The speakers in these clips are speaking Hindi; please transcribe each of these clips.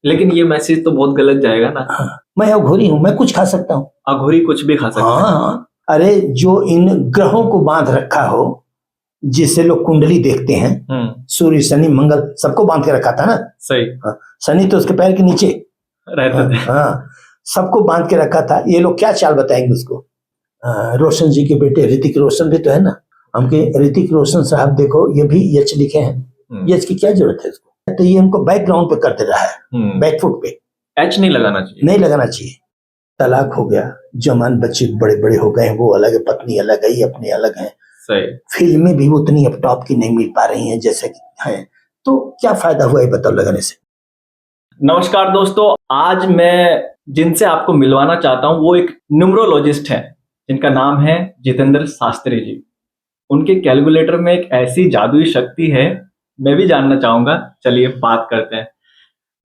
लेकिन ये मैसेज तो बहुत गलत जाएगा ना। हाँ, मैं अघोरी हूँ, मैं कुछ खा सकता हूँ। अघोरी कुछ भी खा सकता है। हाँ, अरे जो इन ग्रहों को बांध रखा हो, जिससे लोग कुंडली देखते हैं, सूर्य शनि मंगल सबको बांध के रखा था ना। सही। हाँ, शनि तो उसके पैर के नीचे रहते थे। हाँ, सबको बांध के रखा था। ये लोग क्या चाल बताएंगे उसको। रोशन जी के बेटे ऋतिक रोशन भी तो है ना, हमके ऋतिक रोशन साहब देखो, ये भी यच लिखे हैं। यच की क्या जरूरत है इसको, तो ये हमको बैकग्राउंड पे करते रहा है, बैकफुट पे। एच नहीं लगाना चाहिए, नहीं लगाना चाहिए। तलाक हो गया, जवान बच्चे बड़े बड़े हो गए, वो अलग है, पत्नी अलग है, ये अपने अलग है। सही। फिल्में भी उतनी अब टॉप की नहीं मिल पा रही हैं जैसे कि है, तो क्या फायदा हुआ ये बताओ लगाने से। नमस्कार दोस्तों, आज मैं जिनसे आपको मिलवाना चाहता हूं वो एक न्यूमरोलॉजिस्ट है जिनका नाम है जितेंद्र शास्त्री जी। उनके कैलकुलेटर में एक ऐसी जादुई शक्ति है, मैं भी जानना चाहूंगा। चलिए बात करते हैं।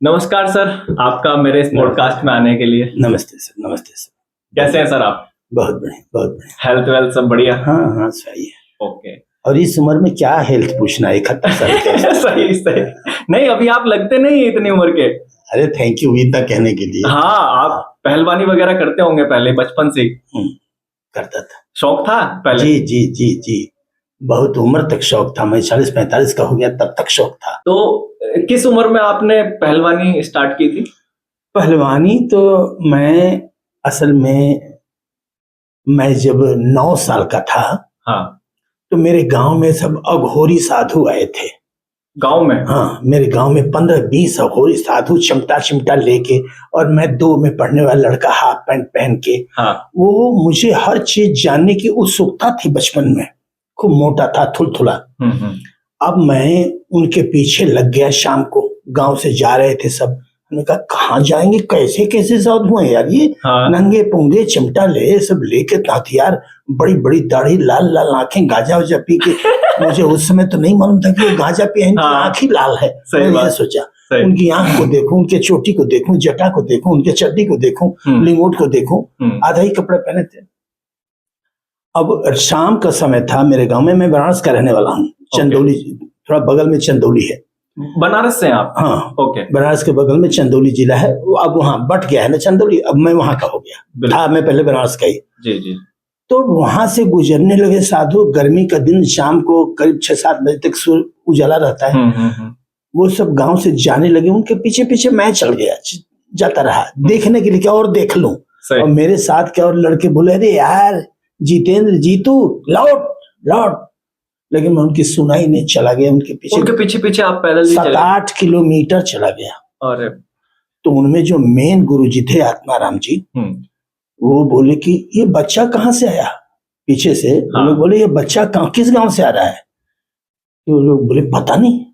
नमस्कार सर, आपका मेरे इस पॉडकास्ट में आने के लिए। नमस्ते सर, नमस्ते सर। कैसे हैं सर आप? बहुत बढ़िया, बहुत बढ़िया। हेल्थ वेल्थ सब बढ़िया? हाँ हाँ, सही है। ओके। और इस उम्र में क्या हेल्थ पूछना है, 71 साल के। सही सही। नहीं, अभी आप लगते नहीं है इतनी उम्र के। अरे थैंक यू इतना कहने के लिए। हाँ, आप पहलवानी वगैरह करते होंगे पहले बचपन से? करता था। शौक था पहले? जी जी जी जी, बहुत उम्र तक शौक था। मैं 40-45 का हो गया तब तक शौक था। तो किस उम्र में आपने पहलवानी स्टार्ट की थी? पहलवानी तो मैं असल में मैं जब 9 साल का था, हाँ, तो मेरे गांव में सब अघोरी साधु आए थे। गांव में? हाँ, मेरे गांव में 15-20 अघोरी साधु चिमटा चिमटा लेके, और मैं 2 में पढ़ने वाला लड़का हाफ पैंट पहन के। हाँ। वो मुझे हर चीज जानने की उत्सुकता थी बचपन में। खूब मोटा था, थुलथुला। अब मैं उनके पीछे लग गया। शाम को गांव से जा रहे थे सब, हमने कहा कहाँ जाएंगे, कैसे कैसे साधु हैं यार ये। हाँ। नंगे पुंगे चिमटा ले सब लेके, हथियार, बड़ी बड़ी दाढ़ी, लाल लाल आंखें, गांजा वाजा पी के। मुझे उस समय तो नहीं मालूम था कि वो गांजा पिए, इनकी आंख ही लाल है। मैंने ये सोचा, उनकी आंख को देखूं, उनके चोटी को देखूं, जटा को देखूं, उनके चड्डी को देखूं, लिंगोट को देखूं। आधा ही कपड़े पहने थे। अब शाम का समय था मेरे गांव में। मैं बनारस का रहने वाला हूँ, चंदौली, थोड़ा बगल में चंदौली है। बनारस से आप? हाँ, ओके। बनारस के बगल में चंदौली जिला है। अब वहाँ बट गया है ना चंदौली, अब मैं वहाँ का हो गया था। मैं पहले बनारस का ही। जी जी। तो वहां से गुजरने लगे साधु। गर्मी का दिन, शाम को करीब 6-7 बजे तक सूर्य उजाला रहता है। वो सब गांव से जाने लगे, उनके पीछे पीछे मैं चल गया, जाता रहा देखने के लिए क्या और देख लूं। और मेरे साथ क्या और लड़के बोले, अरे यार जितेंद्र, जीतू लौट लौट। लेकिन मैं उनकी सुना ही नहीं, चला गया उनके पीछे पीछे आप पैदल 7-8 किलोमीटर चला गया। अरे, तो उनमें जो मेन गुरुजी थे आत्माराम जी, वो बोले कि ये बच्चा कहाँ से आया पीछे से। वो लोग बोले ये बच्चा किस गांव से आ रहा है। तो लोग बोले पता नहीं।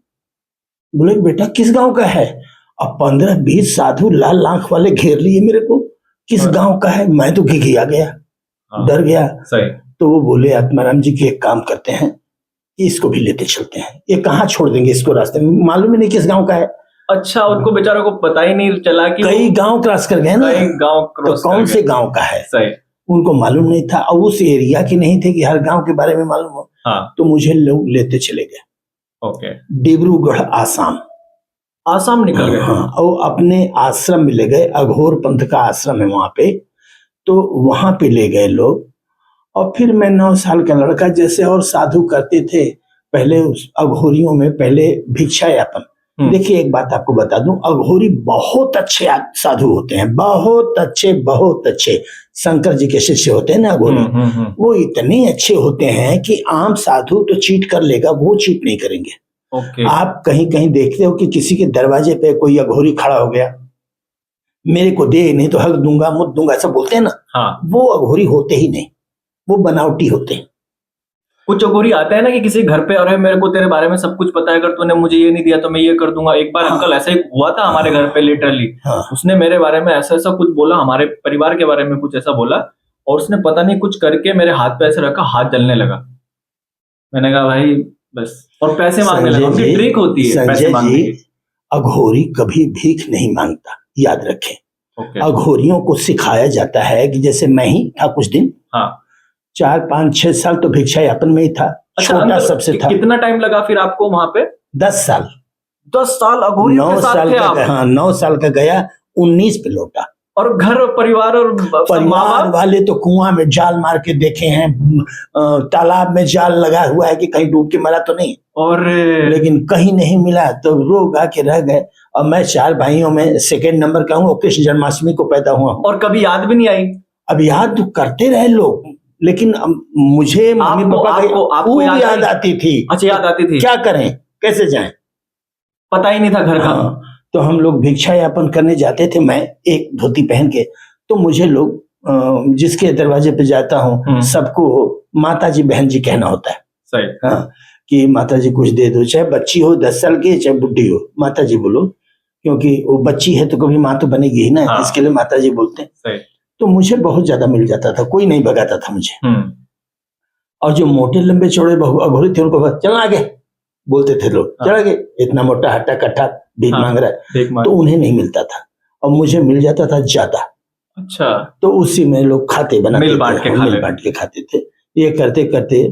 बोले बेटा किस गांव का है। अब 15-20 साधु लाल आंख वाले घेर लिए मेरे को, किस गांव का है। मैं तो घिघिया गया, डर गया। तो वो बोले आत्माराम जी की एक काम करते हैं, इसको भी लेते चलते हैं। ये कहाँ छोड़ देंगे इसको, रास्ते में मालूम ही नहीं किस गांव का है। अच्छा, उनको बेचारों को पता ही नहीं चला कि कई गांव क्रॉस कर गए ना, कई गांव क्रॉस, तो कौन से गांव का है सही उनको मालूम नहीं था। और उस एरिया की नहीं थे कि हर गांव के बारे में मालूम हो। तो मुझे लोग लेते चले गए। ओके। डिब्रूगढ़ आसाम निकल गए। हाँ, और अपने आश्रम में ले गए। अघोर पंथ का आश्रम है वहां पे, तो वहां पे ले गए लोग। और फिर मैं 9 साल का लड़का, जैसे और साधु करते थे पहले उस अघोरियों में, पहले भिक्षा यापन। देखिए एक बात आपको बता दूं, अघोरी बहुत अच्छे साधु होते हैं, बहुत अच्छे। शंकर जी के शिष्य होते हैं ना अघोरी, वो इतने अच्छे होते हैं कि आम साधु तो चीट कर लेगा, वो चीट नहीं करेंगे। आप कहीं कहीं देखते हो कि किसी के दरवाजे पे कोई अघोरी खड़ा हो गया, मेरे को दे नहीं तो हक दूंगा, मुद दूंगा, ऐसा बोलते हैं ना। वो अघोरी होते ही नहीं, वो बनावटी होते हैं। कुछ अघोरी आते हैं ना कि किसी घर पे, और मेरे को तेरे बारे में सब कुछ पता है, अगर तूने मुझे ये नहीं दिया तो मैं ये कर दूंगा। एक बार अंकल ऐसा ही हुआ था हमारे घर पे, लिटरली। उसने मेरे बारे में ऐसा ऐसा कुछ बोला, हमारे परिवार के बारे में कुछ ऐसा बोला, और उसने पता नहीं कुछ करके मेरे हाथ पे ऐसे रखा, हाथ जलने लगा। मैंने कहा भाई बस, और पैसे मांगने लगा। उनकी ट्रिक होती है पैसे मांगने की। अघोरी कभी भीख नहीं मांगता, याद रखें। अघोरियों को सिखाया जाता है कि जैसे मैं ही था कुछ दिन, 4-5-6 साल तो भिक्षा यापन में ही था। छोटा सबसे था। कितना टाइम लगा फिर आपको वहां पे? 10 साल। 10 साल अघोरियों 9 के साथ साल थे का, आप? हाँ 9 साल का गया, 19 पे लौटा। और घर परिवार और परिवार वाले तो कुआं में जाल मार के देखे हैं, तालाब में जाल लगा हुआ है कि कहीं डूब के मरा तो नहीं, और लेकिन कहीं नहीं मिला, तो रो गा के रह गए। और मैं 4 भाइयों में सेकंड नंबर का हूँ और कृष्ण जन्माष्टमी को पैदा हुआ हूँ। और कभी याद भी नहीं आई? अब याद तो करते रहे लोग, लेकिन मुझे मम्मी पापा आपको खूब याद आती थी। अच्छा, याद आती थी। क्या करें, कैसे जाएं, पता ही नहीं था घर का। हाँ, तो हम लोग भिक्षा यापन करने जाते थे, मैं एक धोती पहन के, तो मुझे लोग जिसके दरवाजे पे जाता हूँ सबको माता जी बहन जी कहना होता है। सही। हाँ, कि माता जी कुछ दे दो, चाहे बच्ची हो 10 साल की, चाहे बुढ़ी हो, माता जी बोलो, क्योंकि वो बच्ची है तो कभी माँ तो बनेगी ही ना। हाँ। इसके लिए माता जी बोलते हैं। सही। तो मुझे बहुत ज्यादा मिल जाता था, कोई नहीं भगाता था मुझे। और जो मोटे लंबे चौड़े अघोरी थे उनको चलना आगे बोलते थे लोग। हाँ। चल आगे, इतना मोटा हट्टा कट्टा भीख मांग रहा है, तो उन्हें नहीं मिलता था और मुझे मिल जाता था ज्यादा। अच्छा। तो उसी में लोग खाते बनाते थे, मिल बांट के खाते थे। ये करते करते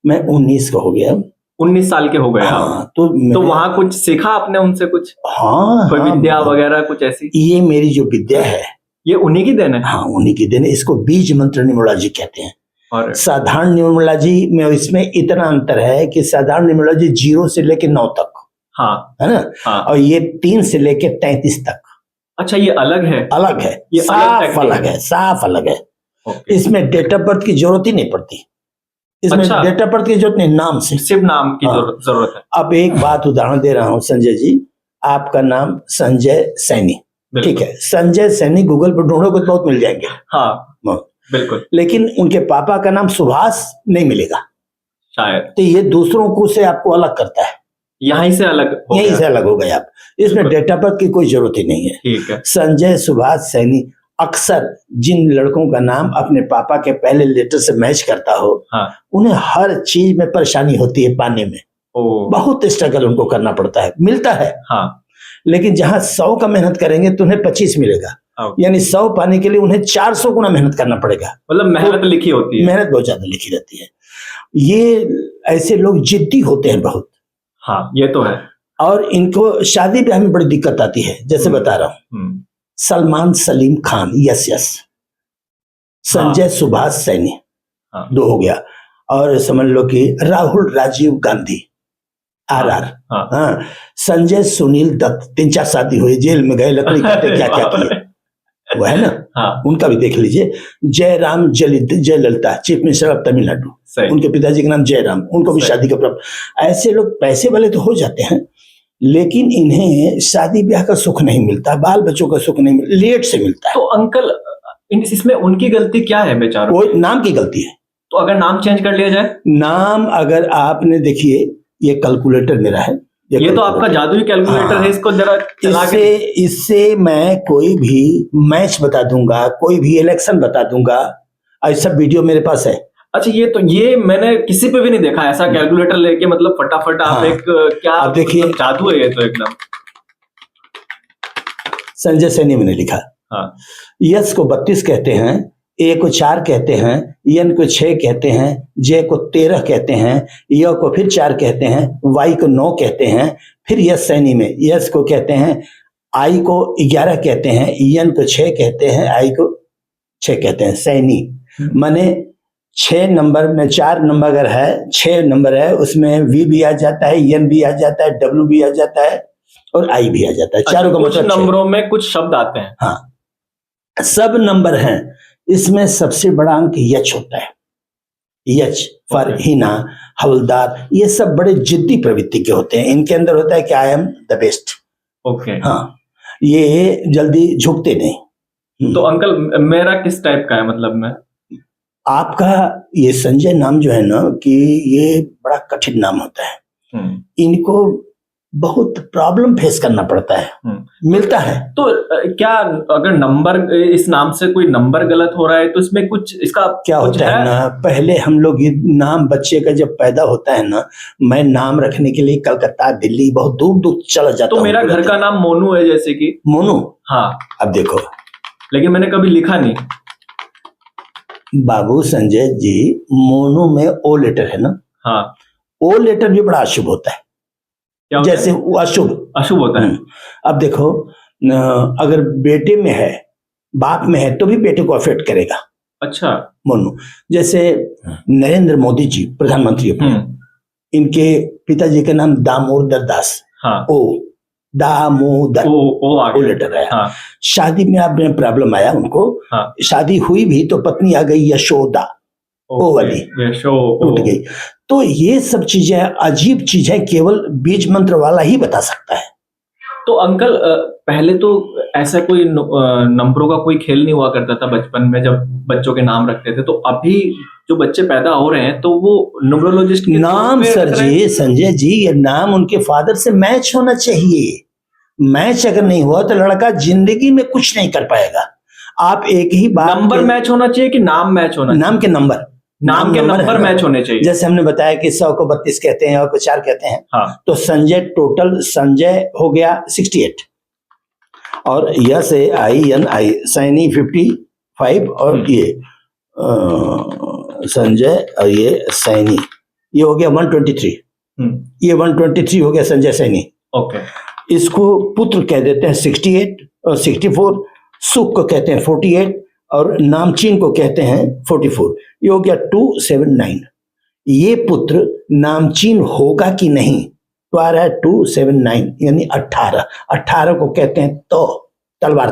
मैं 19 का हो गया। 19 साल के हो गए। हाँ, तो वहां कुछ सीखा आपने उनसे कुछ? हाँ, कोई विद्या वगैरह कुछ ऐसी? ये मेरी जो विद्या है ये उन्हीं की देन है। हाँ, उन्हीं की देन है। इसको बीज मंत्र न्यूमरोलॉजी कहते हैं। और साधारण न्यूमरोलॉजी में इसमें इतना अंतर है कि साधारण न्यूमरोलॉजी 0 से लेकर 9 तक, हाँ, है ना। हाँ। और ये 3 से लेकर 33 तक। अच्छा, ये अलग है? अलग है, ये साफ अलग है, साफ अलग है। इसमें डेट ऑफ बर्थ की जरूरत ही नहीं पड़ती। इसमें डेट ऑफ बर्थ की जरूरत नहीं, नाम से, सिर्फ नाम की जरूरत है। अब एक बात उदाहरण दे रहा हूँ संजय जी, आपका नाम संजय सैनी, ठीक है, संजय सैनी गूगल पर ढूंढोगे तो बहुत मिल जाएंगे। हाँ बिल्कुल। लेकिन उनके पापा का नाम सुभाष नहीं मिलेगा शायद, तो ये दूसरों को से आपको अलग करता है। यहीं से अलग हो गए आप। इसमें डेट ऑफ बर्थ की कोई जरूरत ही नहीं है। ठीक है। संजय सुभाष सैनी, अक्सर जिन लड़कों का नाम अपने पापा के पहले लेटर से मैच करता हो, हाँ, उन्हें हर चीज में परेशानी होती है पाने में। बहुत स्ट्रगल उनको करना पड़ता है, मिलता है हाँ, लेकिन जहां 100 का मेहनत करेंगे तो उन्हें 25 मिलेगा। यानी 100 पाने के लिए उन्हें 400 गुना मेहनत करना पड़ेगा। मतलब मेहनत लिखी होती है, मेहनत बहुत ज्यादा लिखी रहती है। ये ऐसे लोग जिद्दी होते हैं बहुत। हाँ, ये तो है। और इनको शादी ब्याह में बड़ी दिक्कत आती है, जैसे बता रहा हूँ। सलमान सलीम खान, यस यस, संजय सुभाष सैनी, हाँ, 2 हो गया। और समझ लो कि राहुल राजीव गांधी, RR, हाँ, संजय सुनील दत्त, 3-4 शादी हुई, जेल में गए, लकड़ी काटे, क्या क्या किए, वो है ना। हाँ, उनका भी देख लीजिए। Jairam Jayalalithaa, chief minister of Tamil Nadu, उनके पिताजी का नाम जयराम, उनको भी शादी का प्रॉब्लम। ऐसे लोग पैसे वाले तो हो जाते हैं, लेकिन इन्हें शादी ब्याह का सुख नहीं मिलता, बाल बच्चों का सुख नहीं मिलता, लेट से मिलता है। तो अंकल, इसमें उनकी गलती क्या है बेचारों? कोई नाम की गलती है। तो अगर नाम चेंज कर लिया जाए? नाम, अगर आपने, देखिए ये कैलकुलेटर मेरा है, ये तो आपका जादुई कैलकुलेटर है, इसको जरा चला के इससे मैं कोई भी मैच बता दूंगा, कोई भी इलेक्शन बता दूंगा, ऐसा वीडियो मेरे पास है। अच्छा, ये मैंने किसी पे भी नहीं देखा ऐसा कैलकुलेटर लेके, मतलब फटाफट आप हाँ, एक क्या, आप देखिए, मतलब जादू है ये तो एकदम। संजय सैनी मैंने लिखा। हाँ, यस को 32 कहते हैं, ए को 4 कहते हैं, एन को 6 कहते हैं, जे को 13 कहते हैं, य को फिर 4 कहते हैं, वाई को 9 कहते हैं, फिर यस सैनी में यस को कहते हैं, आई को 11 कहते हैं, एन को 6 कहते हैं, आई को 6 कहते हैं। सैनी माने 6 नंबर में 4 नंबर अगर है, 6 नंबर है, उसमें वी भी आ जाता है, एन भी आ जाता है, डब्ल्यू भी आ जाता है और आई भी आ जाता है। चारों का मतलब नंबरों में कुछ शब्द आते हैं। हाँ, सब नंबर हैं। इसमें सबसे बड़ा अंक यच होता है। यच फॉर हिना, हवलदार, ये सब बड़े जिद्दी प्रवृत्ति के होते हैं। इनके अंदर होता है कि I am the best. Okay. हाँ, ये जल्दी झुकते नहीं। तो अंकल मेरा किस टाइप का है, मतलब मैं, आपका ये संजय नाम जो है ना, कि ये बड़ा कठिन नाम होता है। इनको बहुत प्रॉब्लम फेस करना पड़ता है, मिलता है। तो क्या अगर नंबर, इस नाम से कोई नंबर गलत हो रहा है तो इसमें कुछ इसका क्या होता है ना, पहले हम लोग ये नाम बच्चे का जब पैदा होता है ना, मैं नाम रखने के लिए कलकत्ता, दिल्ली, बहुत दूर दूर चला जाता हूँ। तो मेरा घर का नाम मोनू है, जैसे कि मोनू। हाँ, अब देखो, लेकिन मैंने कभी लिखा नहीं। बाबू संजय जी, मोनू में ओ लेटर है ना। हाँ, ओ लेटर भी बड़ा अशुभ होता है। क्या होता जैसे है? वो अशुभ अशुभ होता है। अब देखो, अगर बेटे में है, बाप में है, तो भी बेटे को अफेक्ट करेगा। अच्छा। मोनू, जैसे नरेंद्र मोदी जी प्रधानमंत्री अपने, इनके पिताजी का नाम दामोदर दास, हाँ। ओ दामोदर, ओ आ ओ गया। लेटर आया। हाँ। शादी में आप प्रॉब्लम आया उनको, हाँ। शादी हुई भी तो पत्नी आ गई यशोदा, ओ वाली टूट गई। तो ये सब चीजें अजीब चीजें केवल बीज मंत्र वाला ही बता सकता है। तो अंकल पहले तो ऐसा कोई नंबरों का कोई खेल नहीं हुआ करता था बचपन में जब बच्चों के नाम रखते थे, तो अभी जो बच्चे पैदा हो रहे हैं तो वो न्यूमरोलॉजिस्ट के नाम सर जी, संजय जी, ये नाम उनके फादर से मैच होना चाहिए। मैच अगर नहीं हुआ तो लड़का जिंदगी में कुछ नहीं कर पाएगा। आप एक ही बात, नंबर मैच होना चाहिए कि नाम मैच होना चाहिए? नाम के नंबर, नाम के नंबर मैच होने चाहिए। जैसे हमने बताया कि 100 को 32 कहते हैं और को 4 कहते हैं। हाँ। तो संजय, टोटल संजय हो गया 68, और यह से INI सैनी 55, और ये संजय और ये सैनी, ये हो गया 123। ये 123 हो गया संजय सैनी। ओके। इसको पुत्र कह देते हैं 68 और 64, सुख को कहते हैं 48 और नामचीन को कहते हैं 44। ये हो गया 279। ये पुत्र नामचीन होगा कि नहीं, तो आ रहा है 279 यानी 18। 18 को कहते हैं तो तलवार,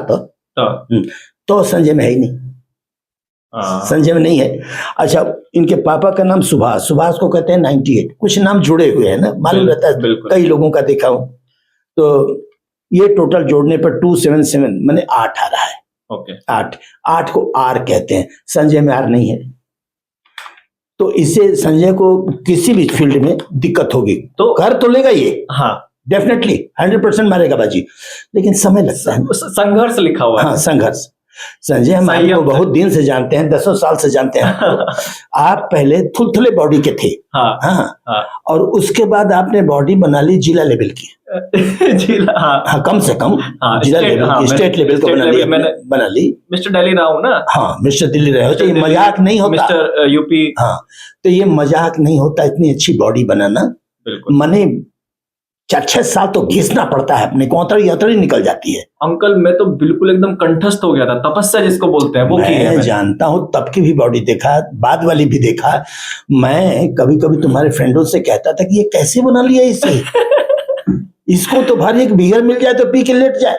तो संजय में है ही नहीं, संजय में नहीं है। अच्छा, इनके पापा का नाम सुभाष, सुभाष को कहते हैं 98। कुछ नाम जुड़े हुए हैं ना, मालूम रहता है, कई लोगों का देखा हूं। तो ये टोटल जोड़ने पर 277 माने 8 आ रहा है। ओके। 8 को आर कहते हैं, संजय में आर नहीं है। तो इससे संजय को किसी भी फील्ड में दिक्कत होगी, तो कर तो लेगा ये, हाँ डेफिनेटली 100% मारेगा बाजी, लेकिन समय लगता है। संघर्ष लिखा हुआ है। हाँ, संघर्ष। संजय हम आपको बहुत दिन से जानते हैं, 10 साल से जानते हैं। आप पहले थुलथुले बॉडी के थे। हाँ, हाँ। और उसके बाद आपने बॉडी बना ली जिला लेवल की। जिला, हाँ, कम से कम जिला लेवल की, स्टेट लेवल को बना ली। मिस्टर दिल्ली रहा हूँ ना। हाँ, मिस्टर दिल्ली रहे हो, तो ये मजाक नहीं होता। Mister UP. हाँ, तो ये मजाक नहीं होता, इतनी अच्छी बॉडी बनाना। बिल्कुल। मने 4-6 साल तो घिसना पड़ता है, अपने को अतरी निकल जाती है। अंकल मैं तो बिल्कुल एकदम कंठस्थ हो गया था, तपस्या जिसको बोलते हैं वो की है। मैं जानता हूँ, तब की भी बॉडी देखा, बाद वाली भी देखा। मैं कभी कभी तुम्हारे फ्रेंडों से कहता था कि ये कैसे बना लिया इसे। इसको तो भारी एक बियर मिल जाए तो पी के लेट जाए,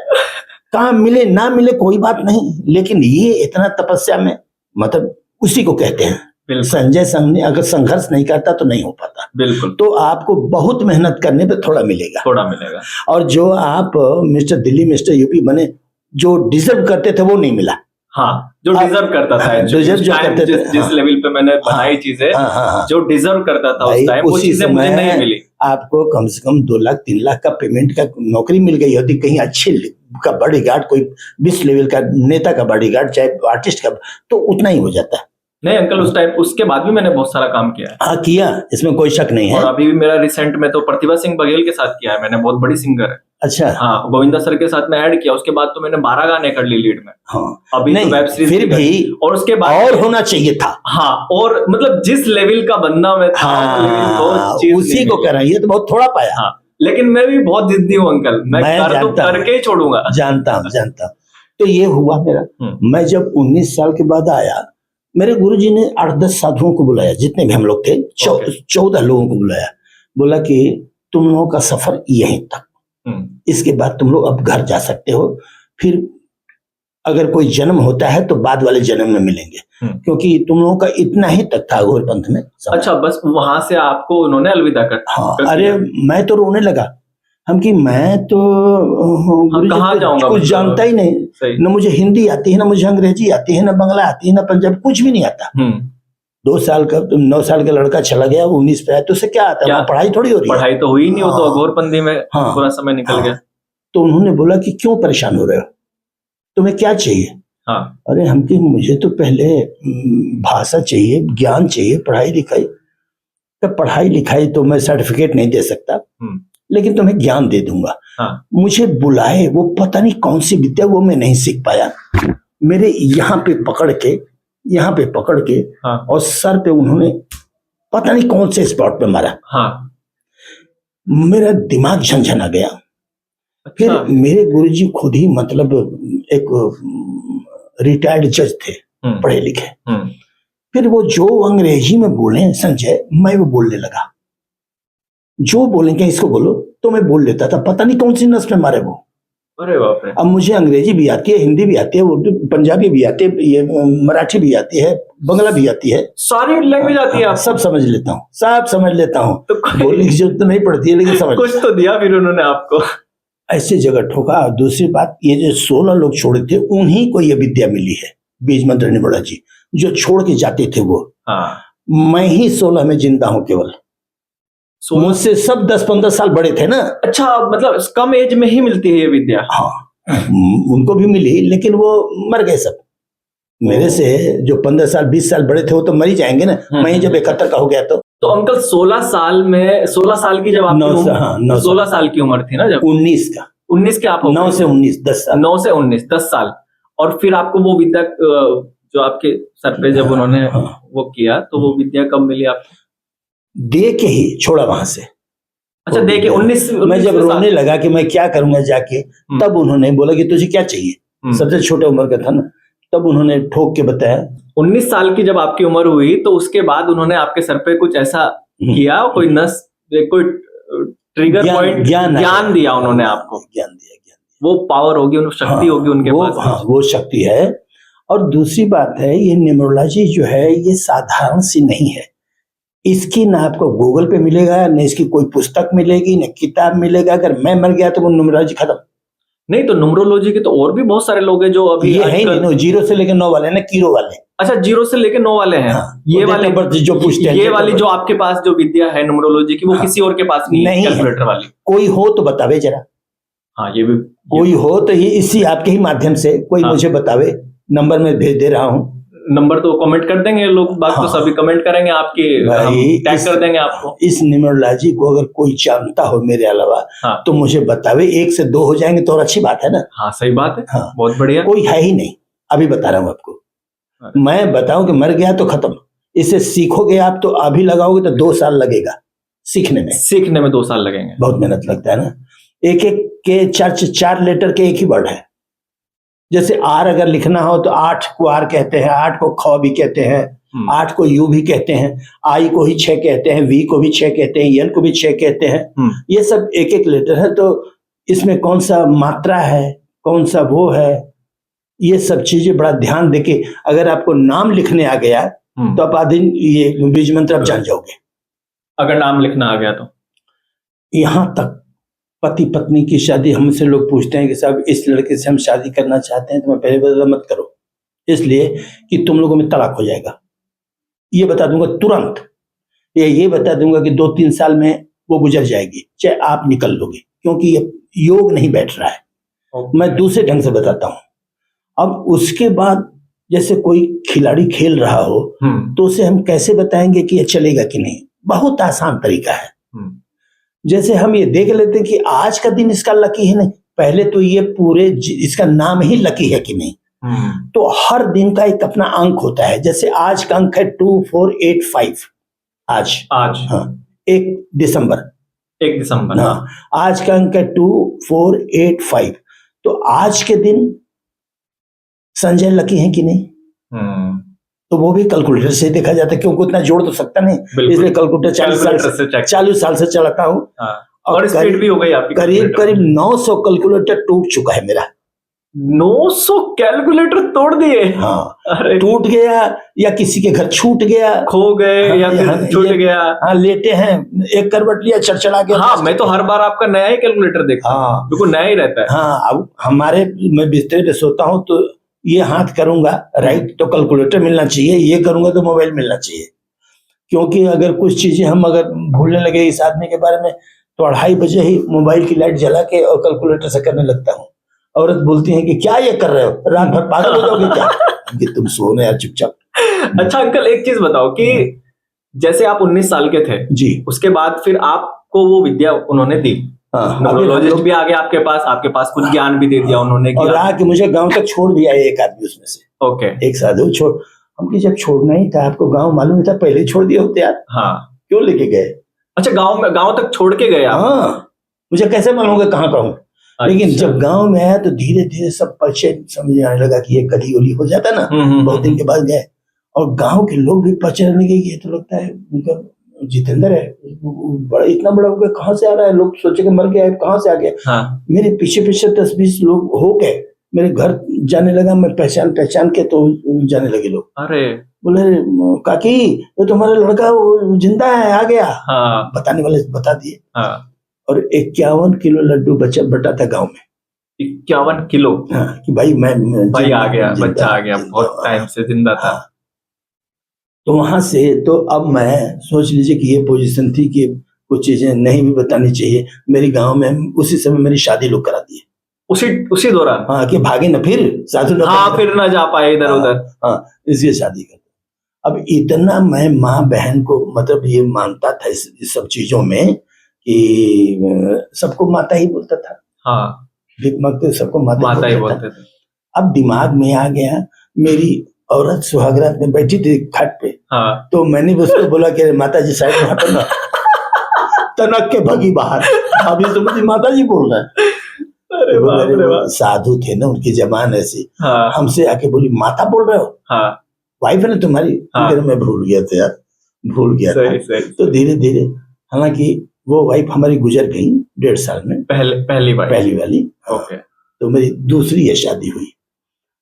कहाँ मिले ना मिले कोई बात नहीं, लेकिन ये इतना तपस्या में, मतलब उसी को कहते हैं। संजय संघ ने अगर संघर्ष नहीं करता तो नहीं हो पाता। बिल्कुल। तो आपको बहुत मेहनत करने पे थोड़ा मिलेगा। और जो आप मिस्टर दिल्ली, मिस्टर यूपी बने, जो डिजर्व करते थे वो नहीं मिला। हाँ, जो डिजर्व करता था, जिस लेवल पे मैंने बनाई चीजें, जो डिजर्व करता था उस टाइम, वो चीजें मुझे नहीं मिली। आपको कम से कम 2 लाख 3 लाख का पेमेंट का नौकरी मिल गई होती, कहीं अच्छे का बॉडीगार्ड, कोई 20 लेवल का नेता का बॉडीगार्ड, चाहे आर्टिस्ट का, तो उतना ही हो जाता है। नहीं अंकल, उस टाइम, उसके बाद भी मैंने बहुत सारा काम किया है। हाँ, किया, इसमें कोई शक नहीं है। और अभी भी मेरा रिसेंट में तो प्रतिभा सिंह बघेल के साथ किया है मैंने, बहुत बड़ी सिंगर है। अच्छा। हाँ, गोविंदा सर के साथ में ऐड किया, उसके बाद तो मैंने 12 गाने कर ली लीड में। हाँ, अभी नहीं, तो वेब सीरीज फिर भी, और उसके बाद और होना चाहिए था। हाँ, और मतलब जिस लेवल का बंदा मैं था, उसी को कर रहा है, ये तो बहुत थोड़ा पाया। हाँ, लेकिन मैं भी बहुत जिद्दी हूँ अंकल, मैं करके ही छोड़ूंगा। जानता हूँ। तो ये हुआ मेरा। मैं जब 19 साल के बाद आया, मेरे गुरुजी ने 8-10 साधुओं को बुलाया, जितने भी हम लोग थे, 14 लोगों को बुलाया। बोला कि तुम लोगों का सफर यहीं तक, इसके बाद तुम लोग अब घर जा सकते हो, फिर अगर कोई जन्म होता है तो बाद वाले जन्म में मिलेंगे, क्योंकि तुम लोगों का इतना ही तक था अघोर पंथ में। अच्छा, बस वहां से आपको उन्होंने अलविदा कर? हाँ, अरे मैं तो रोने लगा, हम कि मैं तो कहाँ जाऊंगा, कुछ जानता ही नहीं, न मुझे हिंदी आती है, ना मुझे अंग्रेजी आती है, ना बंगला आती है, ना पंजाबी, कुछ भी नहीं आता। 9 साल का लड़का चला गया, 19 पे आया, तो उसे क्या आता है? पढ़ाई थोड़ी हो रही है, पढ़ाई तो हुई नहीं, वो तो अघोरपंथी में पूरा समय निकल गया। तो उन्होंने बोला कि क्यों परेशान हो रहे हो, तुम्हें क्या चाहिए? हाँ। अरे हम कि मुझे तो पहले भाषा चाहिए, ज्ञान चाहिए, पढ़ाई लिखाई। तो पढ़ाई लिखाई तो मैं सर्टिफिकेट नहीं दे सकता, लेकिन तुम्हें ज्ञान दे दूंगा। हाँ। मुझे बुलाए, वो पता नहीं कौन सी विद्या, वो मैं नहीं सीख पाया। मेरे यहाँ पे पकड़ के हाँ। और सर पे उन्होंने पता नहीं कौन से स्पॉट पे मारा। हाँ। मेरा दिमाग झंझना गया। फिर अच्छा। मेरे गुरुजी खुद ही मतलब एक रिटायर्ड जज थे, पढ़े लिखे। फिर वो जो अंग्रेजी में बोले संजय, मैं वो बोलने लगा। जो बोलेंगे इसको बोलो तो मैं बोल लेता था, पता नहीं कौन सी नस्ल में मारे वो। अरे बाप रे। अब मुझे अंग्रेजी भी आती है, हिंदी भी आती है, उर्दू पंजाबी भी आती है, ये मराठी भी आती है, बंगला भी आती है, सारी लैंग्वेज आती है आपको? सब समझ लेता हूँ, सब समझ लेता हूँ। तो बोलने की जरूरत तो नहीं पड़ती है, लेकिन समझ कुछ तो दिया फिर उन्होंने आपको। ऐसी जगह ठोका। दूसरी बात, ये जो 16 लोग छोड़े थे उन्हीं को ये विद्या मिली है, बीज मंत्र निबड़ा जी जो छोड़ के जाते थे वो। हाँ। मैं ही 16 में जिंदा हूँ केवल। मुझसे सब 10-15 साल बड़े थे ना। अच्छा, मतलब कम एज में ही मिलती है ये विद्या? हाँ, उनको भी मिली, लेकिन वो मर गए सब। मेरे से जो 15 साल 20 साल बड़े थे वो तो मर ही जाएंगे ना। मैं जब 71 का हो गया तो अंकल 16 साल में, 16 साल की जब आपकी 16 साल की उम्र थी ना जब? 19 का। 19 के आप? 9 से 19, 10 साल। 9 से 19, 10 साल। और फिर आपको वो विद्या जो आपके सर पे जब उन्होंने वो किया, तो वो विद्या कब मिली आपको? दे के ही छोड़ा वहां से। अच्छा, दे के 19 मैं जब रोने लगा कि मैं क्या करूंगा जाके, तब उन्होंने बोला कि तुझे क्या चाहिए। सबसे छोटे उम्र का था ना, तब उन्होंने ठोक के बताया। 19 साल की जब आपकी उम्र हुई तो उसके बाद उन्होंने आपके सर पे कुछ ऐसा किया, कोई कोई ट्रिगर पॉइंट, ज्ञान दिया उन्होंने आपको? ज्ञान दिया। वो पावर होगी, शक्ति होगी उनके पास। हाँ, वो शक्ति है। और दूसरी बात है, ये न्यूमरोलॉजी जो है ये साधारण सी नहीं है। इसकी ना आपको गूगल पे मिलेगा, न इसकी कोई पुस्तक मिलेगी, न किताब मिलेगा। अगर मैं मर गया तो वो न्यूमरोलॉजी खत्म। नहीं तो न्यूमरोलॉजी के तो और भी बहुत सारे लोग हैं जो अभी ये है नहीं, 0 से लेकर 9 वाले ना, कीरो वाले। अच्छा, 0 से लेकर 9 वाले हैं। हाँ, ये वाले जो पूछते हैं, ये वाली जो आपके पास जो विद्या है न्यूमरोलॉजी की, वो किसी और के पास नहीं है, कैलकुलेटर वाली। कोई हो तो बतावे जरा। हाँ, ये भी कोई हो तो ये इसी आपके ही माध्यम से कोई मुझे बतावे। नंबर में भेज दे रहा हूँ। नंबर तो कमेंट कर देंगे लोग, बात तो सभी कमेंट करेंगे आपकी, हम टैग कर देंगे आपको। इस न्यूमरोलॉजी को अगर कोई जानता हो मेरे अलावा, तो मुझे बतावे। 1 से 2 हो जाएंगे तो और अच्छी बात है ना। हाँ, सही बात है। हाँ, बहुत बढ़िया। कोई है ही नहीं, अभी बता रहा हूँ आपको। मैं बताऊं कि मर गया तो खत्म। इसे सीखोगे आप तो अभी लगाओगे तो 2 साल लगेगा सीखने में 2 साल लगेंगे। बहुत मेहनत लगता है ना। एक के 4 लेटर के एक ही वर्ड है। जैसे आर अगर लिखना हो तो 8 को आर कहते हैं, 8 को ख भी कहते हैं, 8 को यू भी कहते हैं, आई को ही 6 कहते हैं, वी को भी 6 कहते हैं, एन को भी 6 कहते हैं। ये सब एक एक लेटर है। तो इसमें कौन सा मात्रा है, कौन सा वो है, ये सब चीजें बड़ा ध्यान देके अगर आपको नाम लिखने आ गया तो आप आधे ये बीज मंत्र आप जान जाओगे। अगर नाम लिखना आ गया तो यहाँ तक पति पत्नी की शादी हमसे लोग पूछते हैं कि साहब इस लड़के से हम शादी करना चाहते हैं, तो मैं पहले बता मत करो, इसलिए कि तुम लोगों में तलाक हो जाएगा। ये बता दूंगा तुरंत। ये बता दूंगा कि 2-3 साल में वो गुजर जाएगी, चाहे आप निकल लोगे, क्योंकि ये योग नहीं बैठ रहा है। मैं दूसरे ढंग से बताता हूँ। अब उसके बाद जैसे कोई खिलाड़ी खेल रहा हो तो उसे हम कैसे बताएंगे कि ये चलेगा कि नहीं। बहुत आसान तरीका है। जैसे हम ये देख लेते हैं कि आज का दिन इसका लकी है नहीं, पहले तो ये पूरे इसका नाम ही लकी है कि नहीं। तो हर दिन का एक अपना अंक होता है। जैसे आज का अंक है 2485। आज हाँ 1 दिसंबर। हाँ, आज का अंक है 2485। तो आज के दिन संजय लकी है कि नहीं। तो वो भी कैलकुलेटर से देखा जाता है, क्योंकि उतना जोड़ तो सकता नहीं, इसलिए कैलकुलेटर 40 साल से चलाता हूँ। और स्पीड भी हो गई आपकी। करीब 900 कैलकुलेटर टूट चुका है मेरा। 900 कैलकुलेटर तोड़ दिए? हाँ, टूट गया या किसी के घर छूट गया, खो गए, या फिर छूट गया। हाँ, लेटे हैं, एक करवट लिया, चढ़चढ़ा गया। हाँ, मैं तो हर बार आपका नया ही कैलकुलेटर देखता हूँ, बिल्कुल नया ही रहता है। हाँ, अब मैं बिस्तर पे सोता हूँ तो ये हाथ करूंगा राइट तो कैलकुलेटर मिलना चाहिए, ये करूंगा तो मोबाइल मिलना चाहिए। क्योंकि अगर कुछ चीजें हम अगर भूलने लगे इस आदमी के बारे में, तो 2:30 बजे ही मोबाइल की लाइट जला के और कैलकुलेटर से करने लगता हूँ। औरत बोलती है कि क्या ये कर रहे हो, रात भर पागल हो जाओगे क्या। कि तुम सोने यार चुपचाप। अच्छा अंकल, एक चीज बताओ कि जैसे आप 19 साल के थे जी, उसके बाद फिर आपको वो विद्या उन्होंने दी, न्यूमरोलॉजिस्ट भी आ गया आपके पास कुछ ज्ञान भी दे दिया उन्होंने, और आके मुझे गांव तक छोड़ दिया एक आदमी उसमें से। ओके, एक साधु छोड़, हम जब छोड़ना ही था आपको गांव मालूम था, पहले छोड़ दिए होते यार। हाँ, क्यों लेके गए। अच्छा, गांव तक छोड़ के गए आप? हाँ, मुझे कैसे मालूम कि कहाँ का हूँ। लेकिन अच्छा। जब गांव में आया तो धीरे धीरे सब परिचय समझ में आने लगा कि ये गली उली हो जाता ना। बहुत दिन के बाद गए और गांव के लोग भी पहचानने लगे कि ये तो लगता है उनका जितेंद्र है, बड़ा इतना बड़ा हो गया, कहाँ से आ रहा है। लोग सोचे कि मर गया है, कहाँ से आ गया। हाँ। मेरे पीछे पीछे 10-20 लोग हो गए, मेरे घर जाने लगा। मैं पहचान के तो जाने लगे लोग। अरे बोले काकी वो तुम्हारा लड़का वो जिंदा है, आ गया। हाँ। बताने वाले बता दिए। हाँ। और 51 किलो लड्डू बटा था गांव में। 51 किलो? हाँ, कि भाई भाई आ गया, बच्चा आ गया, बहुत टाइम से जिंदा था। हाँ। तो वहां से तो अब मैं सोच लीजिए कि ये पोजीशन थी कि कुछ चीजें नहीं भी बतानी चाहिए। मेरी गांव में उसी समय मेरी शादी लोग करा दिए। उसी दौरान? हाँ, कि भागे न फिर साधु न हाँ, फिर ना जा पाए इधर उधर। हाँ, इसलिए शादी कर। अब इतना मैं माँ बहन को मतलब ये मानता था इस सब चीजों में कि सबको माता ही बोलता था। हाँ, भीख मांगते सबको माता ही बोलते थे। अब दिमाग में आ गया, मेरी औरत सुहागरात में बैठी थी खाट पे। हाँ। तो मैंने भी उसको बोला कि माता जी साइड में हटो ना। तनक के भगी बाहर। अभी तो मुझे माता जी बोल रहा है। अरे तो बाप रे बाप। साधु थे ना, उनकी जबान ऐसी। हाँ। हमसे आके बोली माता बोल रहे हो? हाँ। वाइफ है ना तुम्हारी? हाँ। मैं भूल गया था यार, भूल गया था। सही। तो धीरे धीरे, हालांकि वो वाइफ हमारी गुजर गई 1.5 साल में। पहली वाली। ओके। तो मेरी दूसरी ये शादी हुई।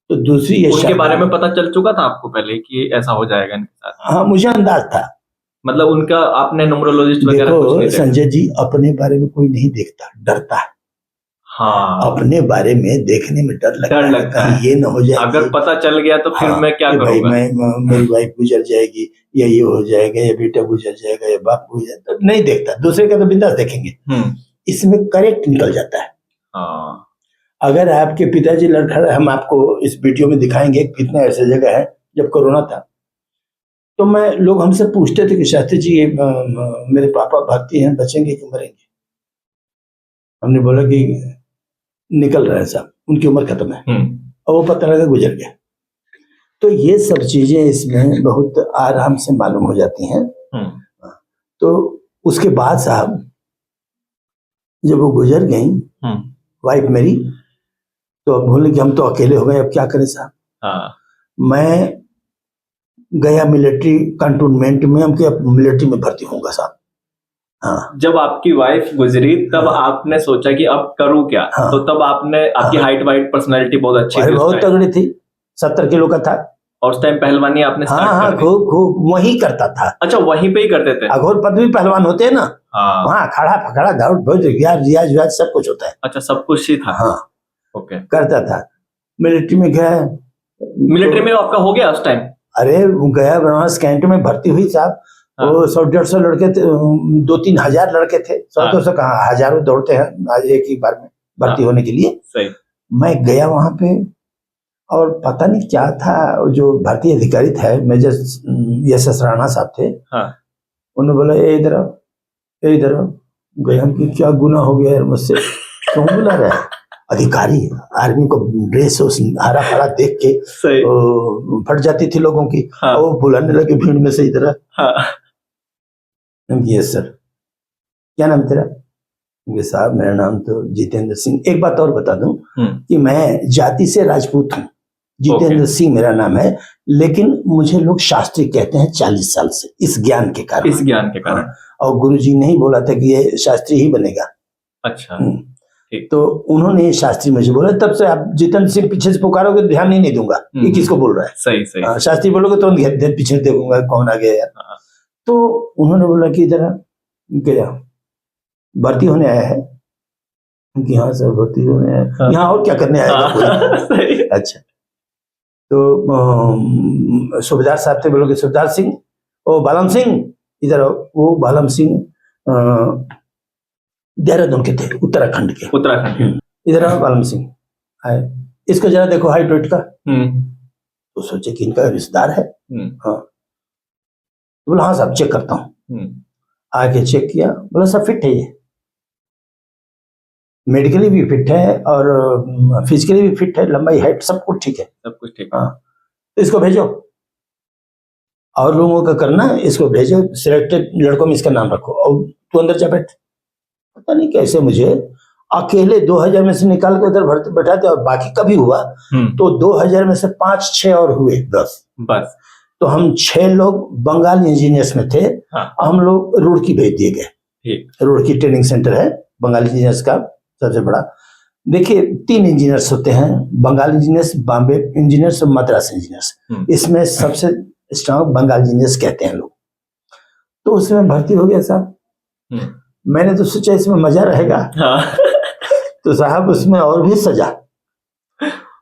तो दूसरी ये उनके शादी बारे में पता चल चुका था आपको पहले कि ऐसा हो जाएगा इनके साथ? हाँ, मुझे अंदाज था। मतलब उनका आपने न्यूमरोलॉजिस्ट वगैरह कुछ नहीं देखो देखा? संजय जी, अपने बारे में कोई नहीं देखता, डरता है। हाँ, अपने बारे में देखने में डर लगता है। ये ना हो जाए अगर पता चल गया तो फिर मैं क्या भाई करूंगा। मेरी वाइफ गुजर जाएगी, या ये हो जाएगा, या बेटा गुजर जाएगा, या बाप गुजर, तो नहीं देखता। दूसरे का तो बिंदास देखेंगे। इसमें करेक्ट निकल जाता है। हाँ। अगर आपके पिताजी लड़खड़ा, हम आपको इस वीडियो में दिखाएंगे कितने ऐसे जगह है। जब कोरोना था तो लोग हमसे पूछते थे कि शास्त्री जी मेरे पापा भक्ति हैं, बचेंगे कि मरेंगे? हमने बोला कि निकल रहा है साहब, उनकी उम्र खत्म है। और वो पता लगा गुजर गया। तो ये सब चीजें इसमें बहुत आराम से मालूम हो जाती हैं। तो उसके बाद साहब जब वो गुजर गई वाइफ मेरी, तो अब बोले कि हम तो अकेले हो गए, अब क्या करें साहब। हाँ। मैं गया मिलिट्री कंटोनमेंट में, हम मिलिट्री में भर्ती होऊंगा साहब। हाँ। जब आपकी वाइफ गुजरी तब आपने सोचा कि अब करूं क्या? तो तब आपने, आपकी हाइट वाइट पर्सनालिटी बहुत अच्छी थी, बहुत तगड़ी थी, 70 किलो का था। और उस टाइम पहलवानी आपने स्टार्ट कर दी? खूब वही करता था। अच्छा, वहीं पे ही करते थे? अघोर पद भी पहलवान होते हैं ना। वहाँ खड़ा फखड़ा दौड़ रियाज सब कुछ होता है। अच्छा, सब कुछ ही था। हाँ, ओके। करता था। मिलिट्री में गया। मिलिट्री में आपका हो गया उस टाइम? अरे गया, बनारस कैंट में भर्ती हुई साहब। वो 100-150 लड़के थे, 2-3 हजार लड़के थे। 100-200 कहाँ, हजारों दौड़ते हैं आज एक ही बार में भर्ती होने के लिए। सही। मैं गया वहां पे, और पता नहीं क्या था, जो भर्ती अधिकारी था मेजर एस राणा साहब थे। उन्होंने बोला इधर आओ। गया कि क्या गुनाह हो गया मुझसे, क्यों बुला रहा है? अधिकारी, आर्मी को ड्रेस हरा भरा देख के फट जाती थी लोगों की। और वो बुलाने लगे भीड़ में से इधर। Yes sir. क्या नाम तेरा? साहब मेरा नाम तो जितेंद्र सिंह। एक बात और बता दूं कि मैं जाति से राजपूत हूँ, जितेंद्र सिंह मेरा नाम है, लेकिन मुझे लोग शास्त्री कहते हैं 40 साल से, इस ज्ञान के कारण। और गुरुजी ने ही बोला था कि ये शास्त्री ही बनेगा। अच्छा। तो उन्होंने शास्त्री मुझे बोला, तब से आप जितेंद्र सिंह पीछे से पुकारोगे तो ध्यान ही नहीं दूंगा ये किसको बोल रहा है। सही। शास्त्री बोलोगे तो पीछे देखूंगा कौन आ गया यार। तो उन्होंने बोला कि इधर गया, भर्ती होने आया है कि हाँ सर भर्ती होने आया। यहाँ और क्या करने आया? अच्छा। तो सूबेदार साहब थे, बोलोगे सूबेदार सिंह, ओ बालम सिंह इधर आओ। वो बालम सिंह देहरादून के थे, उत्तराखंड के। इधर आओ बालम सिंह। आए, इसको जरा देखो हाइट वेट का। तो सोचे कि इनका रिश्तेदार है। हाँ, बोला हाँ साहब चेक करता हूँ। आके चेक किया, बोला सब फिट है, ये मेडिकली भी फिट है और फिजिकली भी फिट है, लंबाई हाइट सब कुछ ठीक है। हाँ, तो इसको भेजो, और लोगों का करना, इसको भेजो, सिलेक्टेड लड़कों में इसका नाम रखो। और तू अंदर जा बैठ। पता नहीं कैसे मुझे अकेले 2000 में से निकाल के उधर बैठाते, और बाकी कभी हुआ तो 2000 में से 5-6 और हुए, बस। तो हम 6 लोग बंगाल इंजीनियर्स में थे। हाँ। हम लोग रुड़की भेज दिए गए। रुड़की ट्रेनिंग सेंटर है बंगाल इंजीनियर्स का सबसे बड़ा। देखिए 3 इंजीनियर्स होते हैं, बंगाल इंजीनियर्स, बॉम्बे इंजीनियर्स और मद्रास इंजीनियर्स। इसमें सबसे स्ट्रांग बंगाल इंजीनियर्स कहते हैं लोग। तो उसमें भर्ती हो गया साहब। मैंने तो सोचा इसमें मजा रहेगा। हाँ। तो साहब उसमें और भी सजा।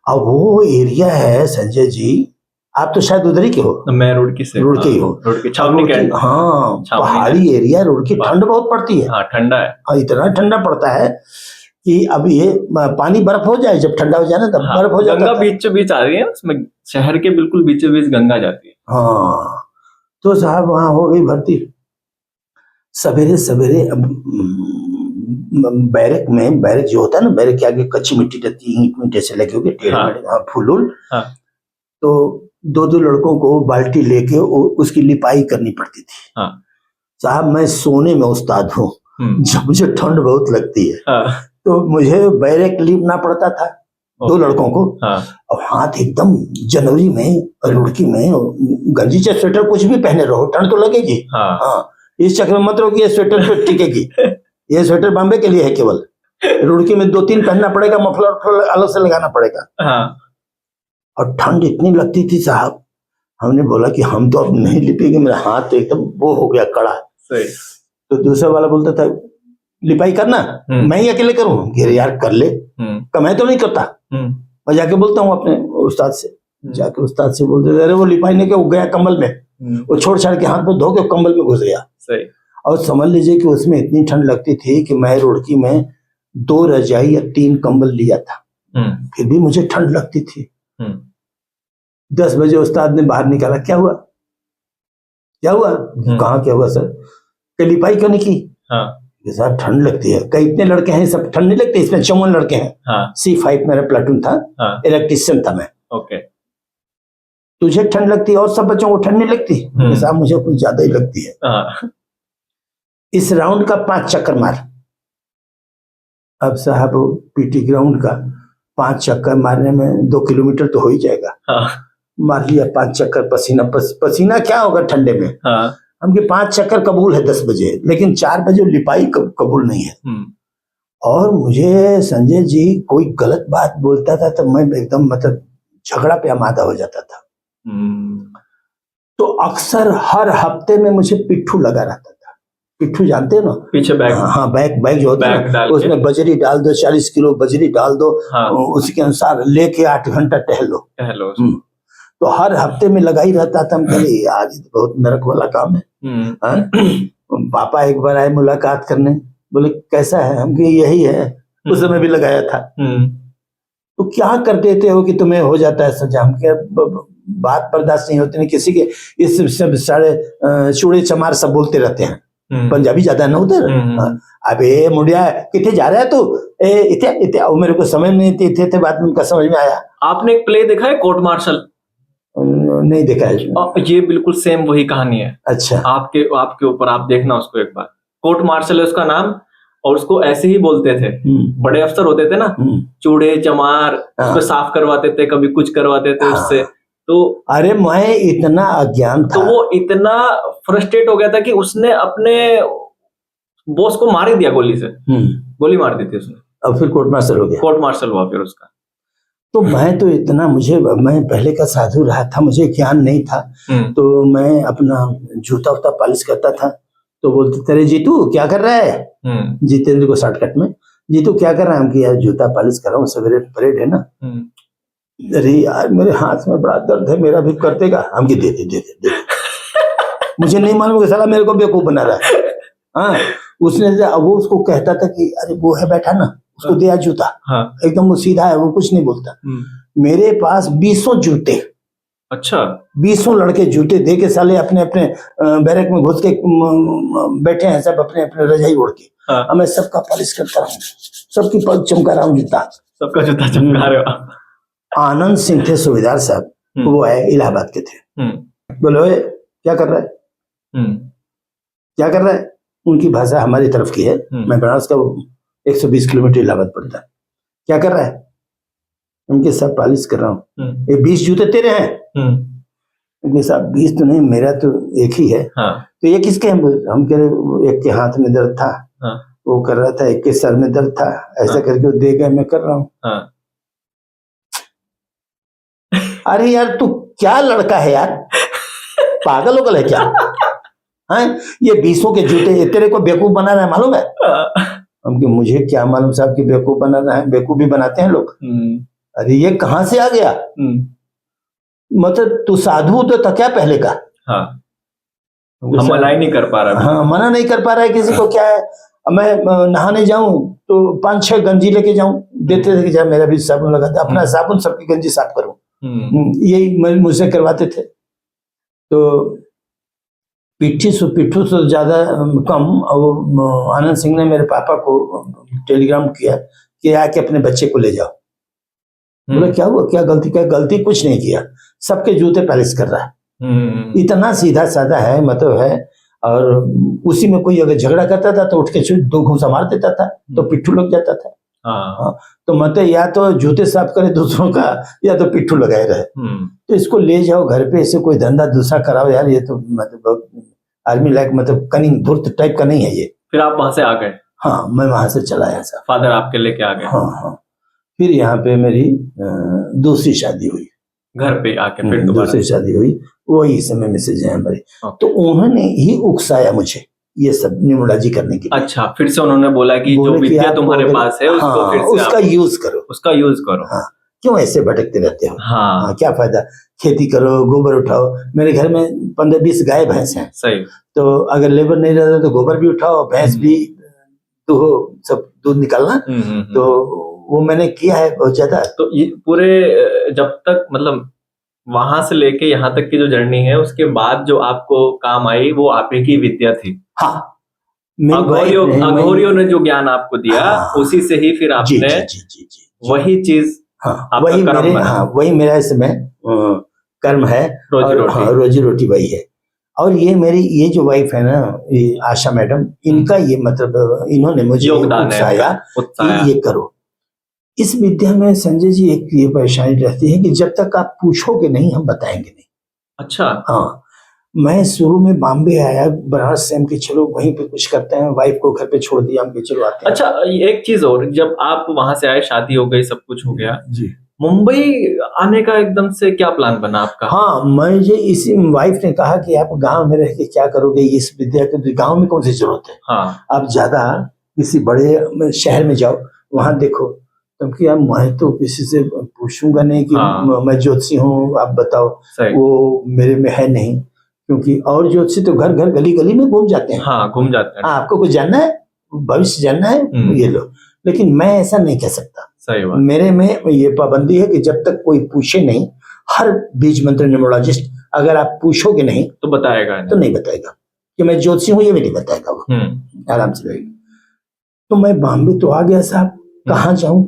अब वो एरिया है संजय जी, आप तो शायद उधर ही के हो। मैं रुड़की से। रुड़की ही हो। रुड़की छावनी कैंट। हाँ, पहाड़ी एरिया रुड़की, ठंड बहुत पड़ती है। हाँ, ठंडा है। हाँ, इतना ठंडा पड़ता है कि अब ये पानी बर्फ हो जाए, जब ठंडा हो जाए ना तब बर्फ हो जाता है। गंगा बीच बीच आ रही है उसमें, शहर के बिल्कुल बीचों बीच गंगा जाती है। हाँ, तो साहब वहां हो गई भर्ती। सवेरे सवेरे बैरक जो होता है ना, बैरक के आगे कच्ची मिट्टी रहती है, ईंट मिट्टी से लगे हुए टेढ़े फूल। तो 2-2 लड़कों को बाल्टी लेके उसकी लिपाई करनी पड़ती थी। साहब मैं सोने में उस्ताद हूँ, जब मुझे ठंड बहुत लगती है तो मुझे बैरक लीपना पड़ता था 2 लड़कों को। और हाथ एकदम जनवरी में रुड़की में गंजी चाहे स्वेटर कुछ भी पहने रहो, ठंड तो लगेगी। हाँ, इस चक्कर में मत रहो कि ये स्वेटर पे टिकेगी। ये स्वेटर बॉम्बे के लिए है केवल, रुड़की में 2-3 पहनना पड़ेगा, मफलर अलग से लगाना पड़ेगा। और ठंड इतनी लगती थी साहब, हमने बोला कि हम तो अब नहीं लिपेंगे, मेरा हाथ तो एकदम वो हो गया कड़ा। तो दूसरा वाला बोलता था लिपाई करना, मैं ही अकेले करूं? गिर यार कर ले। मैं तो नहीं करता। मैं जाके बोलता हूँ अपने उस्ताद से, जाके उस्ताद से बोलते अरे वो लिपाई नहीं क्या, वो गया कंबल में, वो छोड़ छाड़ के हाथ में धो के कंबल में घुस गया। और समझ लीजिए कि उसमें इतनी ठंड लगती थी कि मैं रुड़की में 2 रजाई या 3 कंबल लिया था, फिर भी मुझे ठंड लगती थी। 10 बजे उस्ताद ने बाहर निकाला, क्या हुआ क्या हुआ? कहाँ क्या हुआ सर? लिपाई क्यों नहीं की? साहब ठंड लगती है। कई इतने लड़के हैं, सब ठंड नहीं लगती, इसमें 54 लड़के हैं। C5 मेरा प्लाटून था, इलेक्ट्रिशियन था मैं। तुझे ठंड लगती है और सब बच्चों को ठंड नहीं लगती? साहब मुझे कुछ ज्यादा ही लगती है। इस राउंड का 5 चक्कर मार। अब साहब पीटी ग्राउंड का 5 चक्कर मारने में 2 किलोमीटर तो हो ही जाएगा। मार लिया 5 चक्कर, पसीना क्या होगा ठंडे में। हमके 5 चक्कर कबूल है 10 बजे, लेकिन 4 बजे लिपाई कबूल नहीं है। और मुझे संजय जी कोई गलत बात बोलता था तो मैं एकदम मतलब झगड़ा पे आमादा हो जाता था। तो अक्सर हर हफ्ते में मुझे पिट्ठू लगा रहता था। पिट्ठू जानते हो ना, पीछे बैग। हाँ, बैग जो होता है उसमें बजरी डाल दो, 40 किलो बजरी डाल दो। उसके अनुसार लेके 8 घंटा टहलो। तो हर हफ्ते में लगा ही रहता था। हम कहे आज बहुत नरक वाला काम है। पापा एक बार आए मुलाकात करने, बोले कैसा है? हम कहे यही है, उस समय भी लगाया था। तो क्या कर देते हो कि तुम्हें हो जाता है सजा? हम कहे बात बर्दाश्त नहीं होती, नहीं किसी के। इस सब सारे चूड़े चमार सब बोलते रहते हैं, पंजाबी ज्यादा है ना उधर। अबे मुंडिया कितने जा रहा है तू? इतने मेरे को समझ नहीं थी, बाद में उनका समझ में आया। आपने एक प्ले देखा है कोर्ट मार्शल? नहीं देखा है। ये बिल्कुल सेम वही कहानी है। अच्छा। आपके ऊपर, आप देखना उसको एक बार। कोर्ट मार्शल है उसका नाम, और उसको ऐसे ही बोलते थे। बड़े अफसर होते थे ना, चूड़े चमार, उसको साफ करवाते थे, कभी कुछ करवाते थे उससे। तो अरे मैं इतना अज्ञान था। तो वो इतना फ्रस्ट्रेट हो गया था कि उसने अपने बॉस को मार ही दिया गोली से। गोली मार दी थी उसने। अब फिर कोर्ट मार्शल हो गया। कोर्ट मार्शल हुआ फिर उसका। तो मैं तो इतना, मैं पहले का साधु रहा था, मुझे ज्ञान नहीं था। तो मैं अपना जूता उता पॉलिश करता था। तो बोलते तेरे जीतू क्या कर रहा है? जितेंद्र को शॉर्टकट में, जीतू क्या कर रहा है? हम कि यार जूता पॉलिश कर रहा हूँ, सवेरे परेड है ना। अरे यार मेरे हाथ में बड़ा दर्द है, मेरा भी कर देगा? हम कि दे। मुझे नहीं मालूम कि साला मेरे को बेवकूफ बना रहा है। हाँ, उसने वो उसको कहता था कि अरे वो है बैठा ना, उसको दिया जूता। एकदम वो सीधा है, वो कुछ नहीं बोलता। मेरे पास 20 जूते। अच्छा। 20 लड़के जूते दे के साले अपने अपने बैरक में घुस के बैठे हैं, सब अपने अपने रजाई ओढ़ के। मैं सबका पॉलिश करता हूँ, सबकी पग चमका रहा हूँ, जूता सबका जूता चमका रहे हो। आनंद सिंह थे सूबेदार साहब, वो है इलाहाबाद के थे। बोले क्या कर रहा है? क्या कर रहा है? उनकी भाषा हमारी तरफ की है। मैं बनारस का 120 किलोमीटर इलाहाबाद पड़ता है। क्या कर रहा है? उनके साथ पालिश कर रहा हूँ। ये 20 जूते तेरे हैं? उनके साथ 20 तो नहीं, मेरा तो एक ही है। तो ये किसके हैं? हम कह रहे एक के हाथ में दर्द था, वो कर रहा था, एक के सर में दर्द था, ऐसा करके वो दे गए, मैं कर रहा हूँ। अरे यार तू क्या लड़का है यार, पागल होगल है क्या? हैं? ये 20 के जूते तेरे को बेवकूफ बना रहा है, मालूम है? हमके मुझे क्या मालूम साहब कि बेवकूफ बना रहा है, बेवकूफ भी बनाते हैं लोग। अरे ये कहाँ से आ गया? मतलब तू साधु तो था क्या पहले का? हम मना ही नहीं कर पा रहा। हाँ, मना नहीं कर पा रहा है किसी को। क्या है, मैं नहाने जाऊं तो 5-6 गंजी लेके जाऊं, देते थे कि जा मेरा भी साबुन लगा था, अपना साबुन सबकी गंजी साफ करूं, यही मुझसे करवाते थे। तो पिट्ठू से ज्यादा कम। और आनंद सिंह ने मेरे पापा को टेलीग्राम किया कि आके अपने बच्चे को ले जाओ। बोले क्या हुआ, क्या गलती? क्या गलती? कुछ नहीं किया, सबके जूते पॉलिश कर रहा है। इतना सीधा साधा है, मतलब है। और उसी में कोई अगर झगड़ा करता था तो उठ के 2 घूंसा मार देता था, तो पिट्ठू लग जाता था। तो मतलब या तो जूते साफ करे दूसरों का, या तो पिट्ठू लगाए रहे। तो इसको ले जाओ घर पे, इसे कोई धंधा दूसरा कराओ यार। ये तो मतलब आर्मी लाइक, मतलब कनिंग धूर्त टाइप का नहीं है ये। फिर आप वहां से आ गए? हाँ, मैं वहां से चला आया साहब। फादर आपके लेके आ गए? हाँ। फिर यहाँ पे मेरी दूसरी शादी हुई, घर पे आके फिर दूसरी शादी हुई, वही समय मैसेज है हमारी। तो उन्होंने ही उकसाया मुझे ये सब न्यूमरोलॉजी करने के लिए। अच्छा, फिर से उन्होंने बोला कि जो विद्या तुम्हारे पास है उसको फिर से उसका यूज करो, उसका यूज करो। हाँ, क्यों ऐसे भटकते रहते हो? हाँ, क्या फायदा? खेती करो, गोबर उठाओ। मेरे घर में 15-20 गाय भैंस हैं। सही। तो अगर लेबर नहीं रहता तो गोबर भी उठाओ, भैंस भी दुहो, सब दूध निकालना। तो वो मैंने किया है बहुत ज्यादा। तो ये पूरे जब तक मतलब वहां से लेके यहाँ तक की जो जर्नी है, उसके बाद जो आपको काम आई वो आप ही की विद्या थी। हाँ, अघोरियों ने जो ज्ञान आपको दिया, उसी से ही फिर आपने वही चीज, वही मेरे, वही मेरा इसमें कर्म है, रोजी रोटी वही है। और ये मेरी ये जो वाइफ है ना, ये आशा मैडम, इनका ये मतलब इन्होंने मुझे उकसाया कि ये करो। इस विद्या में संजय जी एक ये परेशानी रहती है कि जब तक आप पूछोगे नहीं, हम बताएंगे नहीं। अच्छा। हाँ, मैं शुरू में बॉम्बे आया, बनारस से हम के चलो वहीं पे कुछ करते हैं, वाइफ को घर पे छोड़ दिया, हम के चलो आते हैं। अच्छा, एक चीज और, जब आप वहां से आए, शादी हो गई, सब कुछ हो गया जी, मुंबई आने का एकदम से क्या प्लान बना आपका? हाँ, मुझे इसी वाइफ ने कहा कि आप गांव में रह के क्या करोगे, इस विद्या के गांव में कौन सी जरूरत है? आप ज्यादा किसी बड़े शहर में जाओ, वहां देखो। क्योंकि अब मैं तो किसी से पूछूंगा नहीं कि मैं ज्योतिषी हूँ, आप बताओ, वो मेरे में है नहीं। क्योंकि और ज्योतिषी तो घर घर गली गली में घूम जाते हैं। घूम जाते हैं। आपको कुछ जानना है, भविष्य जानना है, ये लो। लेकिन मैं ऐसा नहीं कह सकता। सही बात। मेरे में ये पाबंदी है कि जब तक कोई पूछे नहीं, हर बीज मंत्र न्यूमरोलॉजिस्ट, अगर आप पूछोगे नहीं तो बताएगा नहीं। तो नहीं बताएगा कि मैं ज्योतिषी हूँ, ये भी नहीं बताएगा वो, आराम से रहेगा। तो मैं बॉम्बे तो आ गया साहब, कहाँ जाऊं?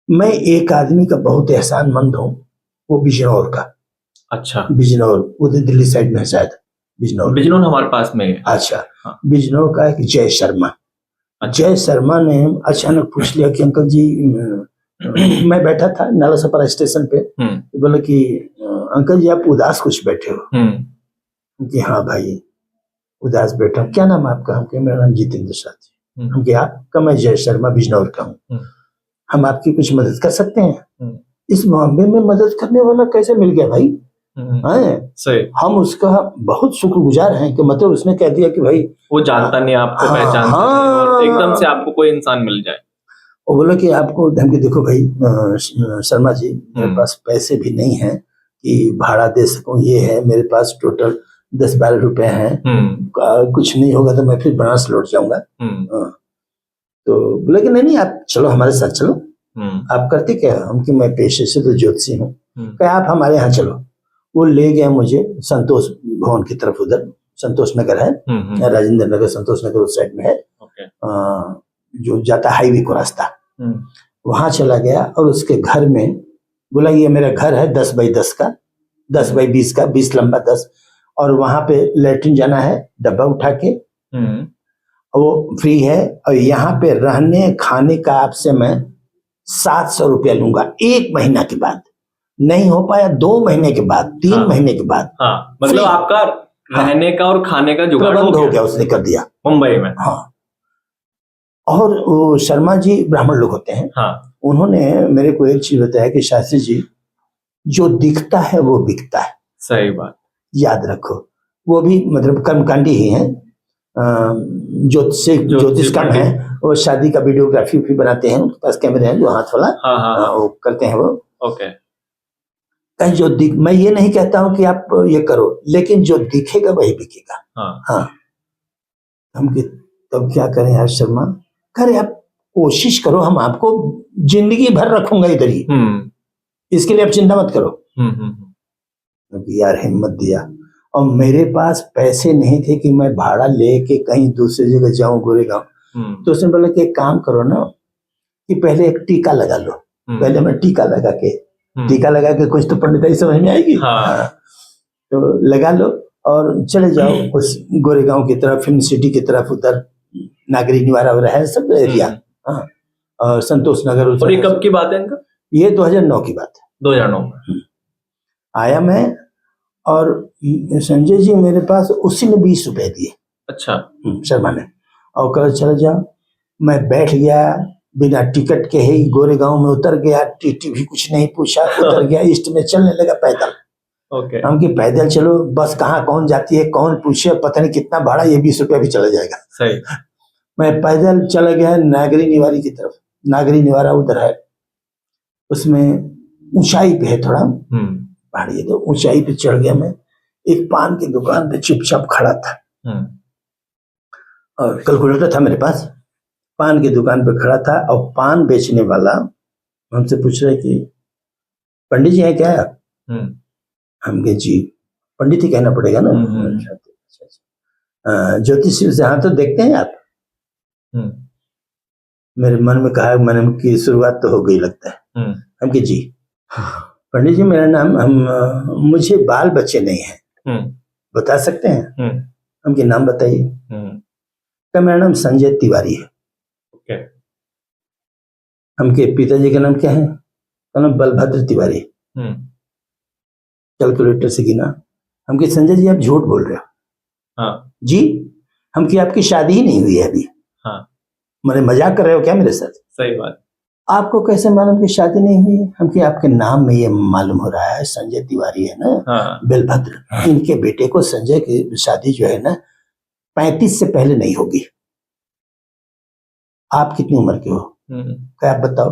मैं एक आदमी का बहुत एहसानमंद हूँ, वो बिजनौर का। अच्छा। बिजनौर उधर दिल्ली साइड में है शायद, बिजनौर हमारे पास में है। अच्छा। बिजनौर का एक जय शर्मा। जय शर्मा ने अचानक पूछ लिया कि अंकल जी, मैं बैठा था नालासोपारा स्टेशन पे, बोले कि अंकल जी आप उदास कुछ बैठे हो। कि हाँ भाई उदास बैठा हूँ। क्या नाम है आपका? हम मेरा नाम जितेंद्र साथी। हम आपका? मैं जय शर्मा बिजनौर का हूँ। हम आपकी कुछ मदद कर सकते हैं? इस मामले में मदद करने वाला कैसे मिल गया भाई? सही। हम उसका बहुत शुक्रगुजार हैं कि मतलब उसने कह दिया कि भाई वो जानता नहीं आपको, पहचानता नहीं, और एकदम से आपको कोई इंसान मिल जाए। वो बोला कि आपको, हम कि देखो भाई शर्मा जी, मेरे पास पैसे भी नहीं है कि भाड़ा दे सकूं, ये है मेरे पास टोटल 10-12 रुपए हैं, कुछ नहीं होगा तो मैं फिर बनारस लौट जाऊंगा। तो बोले कि नहीं आप चलो हमारे साथ चलो। आप करते क्या? हम कि मैं पेशे से तो ज्योतिषी हूँ। क्या आप हमारे यहाँ चलो। वो ले गया मुझे संतोष भवन की तरफ, उधर संतोष नगर है, राजेंद्र नगर, संतोष नगर उस साइड में है, जो जाता हाईवे को रास्ता, वहां चला गया। और उसके घर में बोला ये मेरा घर है 10x10 का, 10x20 का, 20 लंबा 10, और वहां पे लेटरिन जाना है, डब्बा उठा के वो फ्री है, और यहाँ पे रहने खाने का आपसे मैं 700 रुपया लूंगा 1 महीना के बाद। नहीं हो पाया 2 महीने के बाद, 3 महीने के बाद। मतलब फ्री। आपका रहने का और खाने का जुगाड़ प्रबंध हो गया, उसने कर दिया मुंबई में। हाँ। और वो शर्मा जी ब्राह्मण लोग होते हैं, उन्होंने मेरे को एक चीज बताया कि शास्त्री जी, जो दिखता है वो बिकता है। सही बात, याद रखो। वो भी मतलब कर्मकांडी ही हैं, ज्योतिष काम है। वो शादी का वीडियोग्राफी भी बनाते हैं, उनके पास कैमरे हैं जो हाथ वाला, वो करते हैं वो। ओके। कहीं जो मैं ये नहीं कहता हूं कि आप ये करो, लेकिन जो दिखेगा वही बिकेगा। हाँ। हम तब क्या करें यार शर्मा, करे आप कोशिश करो, हम आपको जिंदगी भर रखूंगा इधर ही, इसके लिए आप चिंता मत करो। यार हिम्मत दिया। और मेरे पास पैसे नहीं थे कि मैं भाड़ा लेके कहीं दूसरी जगह जाऊं गोरेगांव। तो उसने बोला कि एक काम करो ना, कि पहले एक टीका लगा लो। पहले मैं टीका लगा के कुछ तो पंडिताई समझ में आएगी। तो लगा लो और चले जाओ उस गोरेगांव की तरफ, फिल्म सिटी की तरफ, उधर नागरी निवारा वगैरह है सब एरिया, और संतोष नगर। और ये कब की बात है इनका? ये 2009 की बात है। 2009 में आया मैं, और संजय जी मेरे पास उसी ने 20 रुपए दिए। अच्छा। शर्मा ने, और कल चले जाओ। मैं बैठ गया बिना टिकट के ही गोरेगांव में, उतर गया, टीटी भी कुछ नहीं पूछा, उतर गया, ईस्ट में चलने लगा पैदल। ओके। हम कि पैदल चलो, बस कहाँ कौन जाती है, कौन पूछे, पता नहीं कितना भाड़ा, ये 20 रुपया भी चला जाएगा। सही। मैं पैदल चला गया नागरी निवारी की तरफ। नागरी निवारा उधर है, उसमें ऊंचाई पे है थोड़ा पहाड़ी, तो ऊंचाई पे चढ़ गया मैं। एक पान की दुकान पे चुपचाप खड़ा था, और कैलकुलेटर था मेरे पास। पान की दुकान पे खड़ा था, और पान बेचने वाला हमसे पूछ रहा है कि पंडित जी हैं क्या आप? हम कहे जी। पंडित ही कहना पड़ेगा ना। ज्योतिष से हाँ, तो देखते हैं आप। मेरे मन में कहा, मन की शुरुआत तो हो गई लगता है। हम कि जी पंडित जी, मेरा नाम, मुझे बाल बच्चे नहीं हैं, बता सकते हैं? हम कि नाम बताइए। क्या? मेरा नाम संजय तिवारी है। ओके। हम के पिताजी का नाम क्या है? नाम बलभद्र तिवारी। कैलकुलेटर से गिना। हम कि संजय जी आप झूठ बोल रहे हो। जी। हम कि आपकी शादी ही नहीं हुई है अभी। मैंने मजाक कर रहे हो क्या मेरे साथ? सही बात। आपको कैसे मालूम कि शादी नहीं हुई है? हम कि आपके नाम में ये मालूम हो रहा है, संजय तिवारी है ना, बलभद्र, इनके बेटे को संजय की शादी जो है ना 35 से पहले नहीं होगी। आप कितनी उम्र के हो? क्या आप बताओ?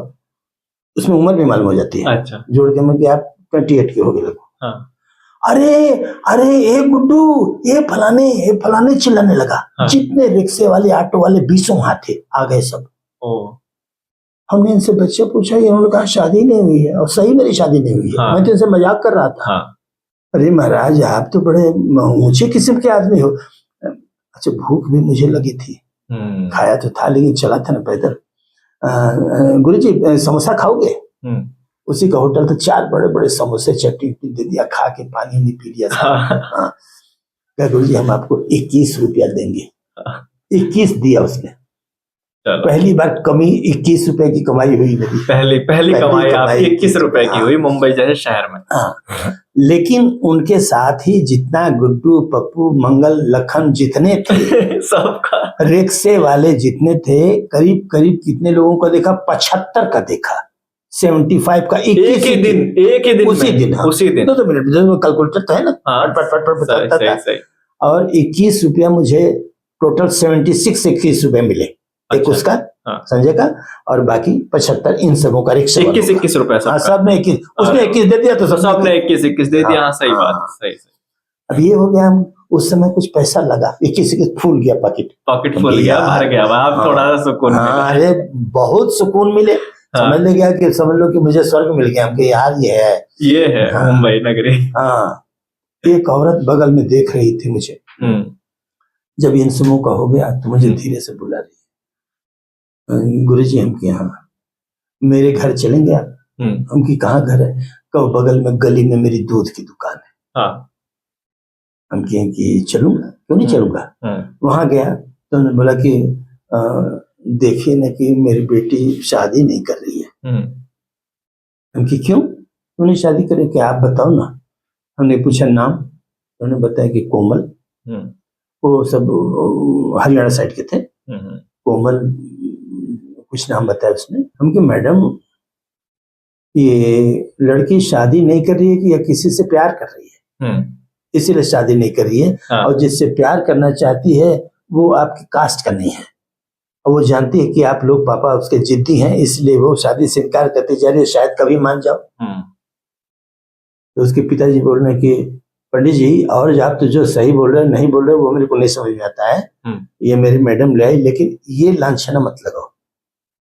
उसमें उम्र भी मालूम हो जाती है। अच्छा। जोड़ के मैं कि आप 28 के हो गए। अरे ए गुड्डू, ये फलाने चिल्लाने लगा। जितने रिक्शे वाले ऑटो वाले 20 वहां थे, आ गए सब। हमने इनसे बच्चे पूछा, इन्होंने कहा शादी नहीं हुई है, और सही मेरी शादी नहीं हुई है। मैं तो इनसे मजाक कर रहा था। अरे महाराज, आप तो बड़े ऊंचे किस्म के आदमी हो। अच्छा, भूख भी मुझे लगी थी, खाया तो था लेकिन चला था ना पैदल। गुरुजी समोसा खाओगे? उसी का होटल था, 4 बड़े बड़े समोसे, चटनी दे दिया, खा के पानी नहीं पी लिया। क्या गुरुजी, हम आपको 21 रुपया देंगे। 21 दिया उसने। पहली बार कमी 21 रुपए की कमाई हुई मेरी। पहली कमाई आपकी 21 रुपए की हुई मुंबई जैसे शहर में। लेकिन उनके साथ ही जितना गुड्डू, पप्पू, मंगल, लखन जितने थे सबका, रिक्शे वाले जितने थे, करीब करीब कितने लोगों को देखा? 75 का देखा। 75 का एक ही दिन उसी दिन। तो मिनट कैलकुलेटर तो है ना, बताता था। और 21 रुपया मुझे टोटल 76 21 रुपए मिले। एक उसका, संजय का, और बाकी 75 इन सबों का रिक्शा। 21 रुपए सब ने 21, उसने 21 दे दिया, तो सबने 21 दे दिया। सही बात, सही। अब ये हो गया, उस समय कुछ पैसा लगा, 21 फूल गया, पॉकेट फूल गया, भर गया। अब थोड़ा सा सुकून मिला। अरे बहुत सुकून मिले। समझ लो कि मुझे स्वर्ग मिल गया। हमके यार ये है मुंबई नगरी। एक औरत बगल में देख रही थी मुझे। जब इन समूह का हो गया तो मुझे धीरे से बुला रही, गुरुजी हम के यहाँ मेरे घर चलेंगे आप? हम की कहाँ घर है? कहो बगल में गली में मेरी दूध की दुकान है। हम कहें कि चलूंगा, क्यों नहीं चलूंगा। वहां गया, तो उन्होंने बोला कि देखिए ना कि मेरी बेटी शादी नहीं कर रही है। उनकी क्यों उन्हें शादी करे, कि आप बताओ ना। हमने पूछा नाम, उन्होंने बताया कि कोमल। वो सब हरियाणा साइड के थे। कोमल कुछ नाम बताया उसने। हम कि मैडम ये लड़की शादी नहीं कर रही है कि या किसी से प्यार कर रही है, इसीलिए शादी नहीं कर रही है। और जिससे प्यार करना चाहती है वो आपकी कास्ट का नहीं है, और वो जानती है कि आप लोग पापा उसके जिद्दी हैं, इसलिए वो शादी से इनकार करते जा रही है, शायद कभी मान जाओ। तो उसके पिताजी बोल रहे हैं कि पंडित जी, और आप तो जो सही बोल रहे हैं नहीं बोल रहे वो मेरे को नहीं समझ में आता है। ये मेरी मैडम ले आई, लेकिन ये लांछना मत लगाओ।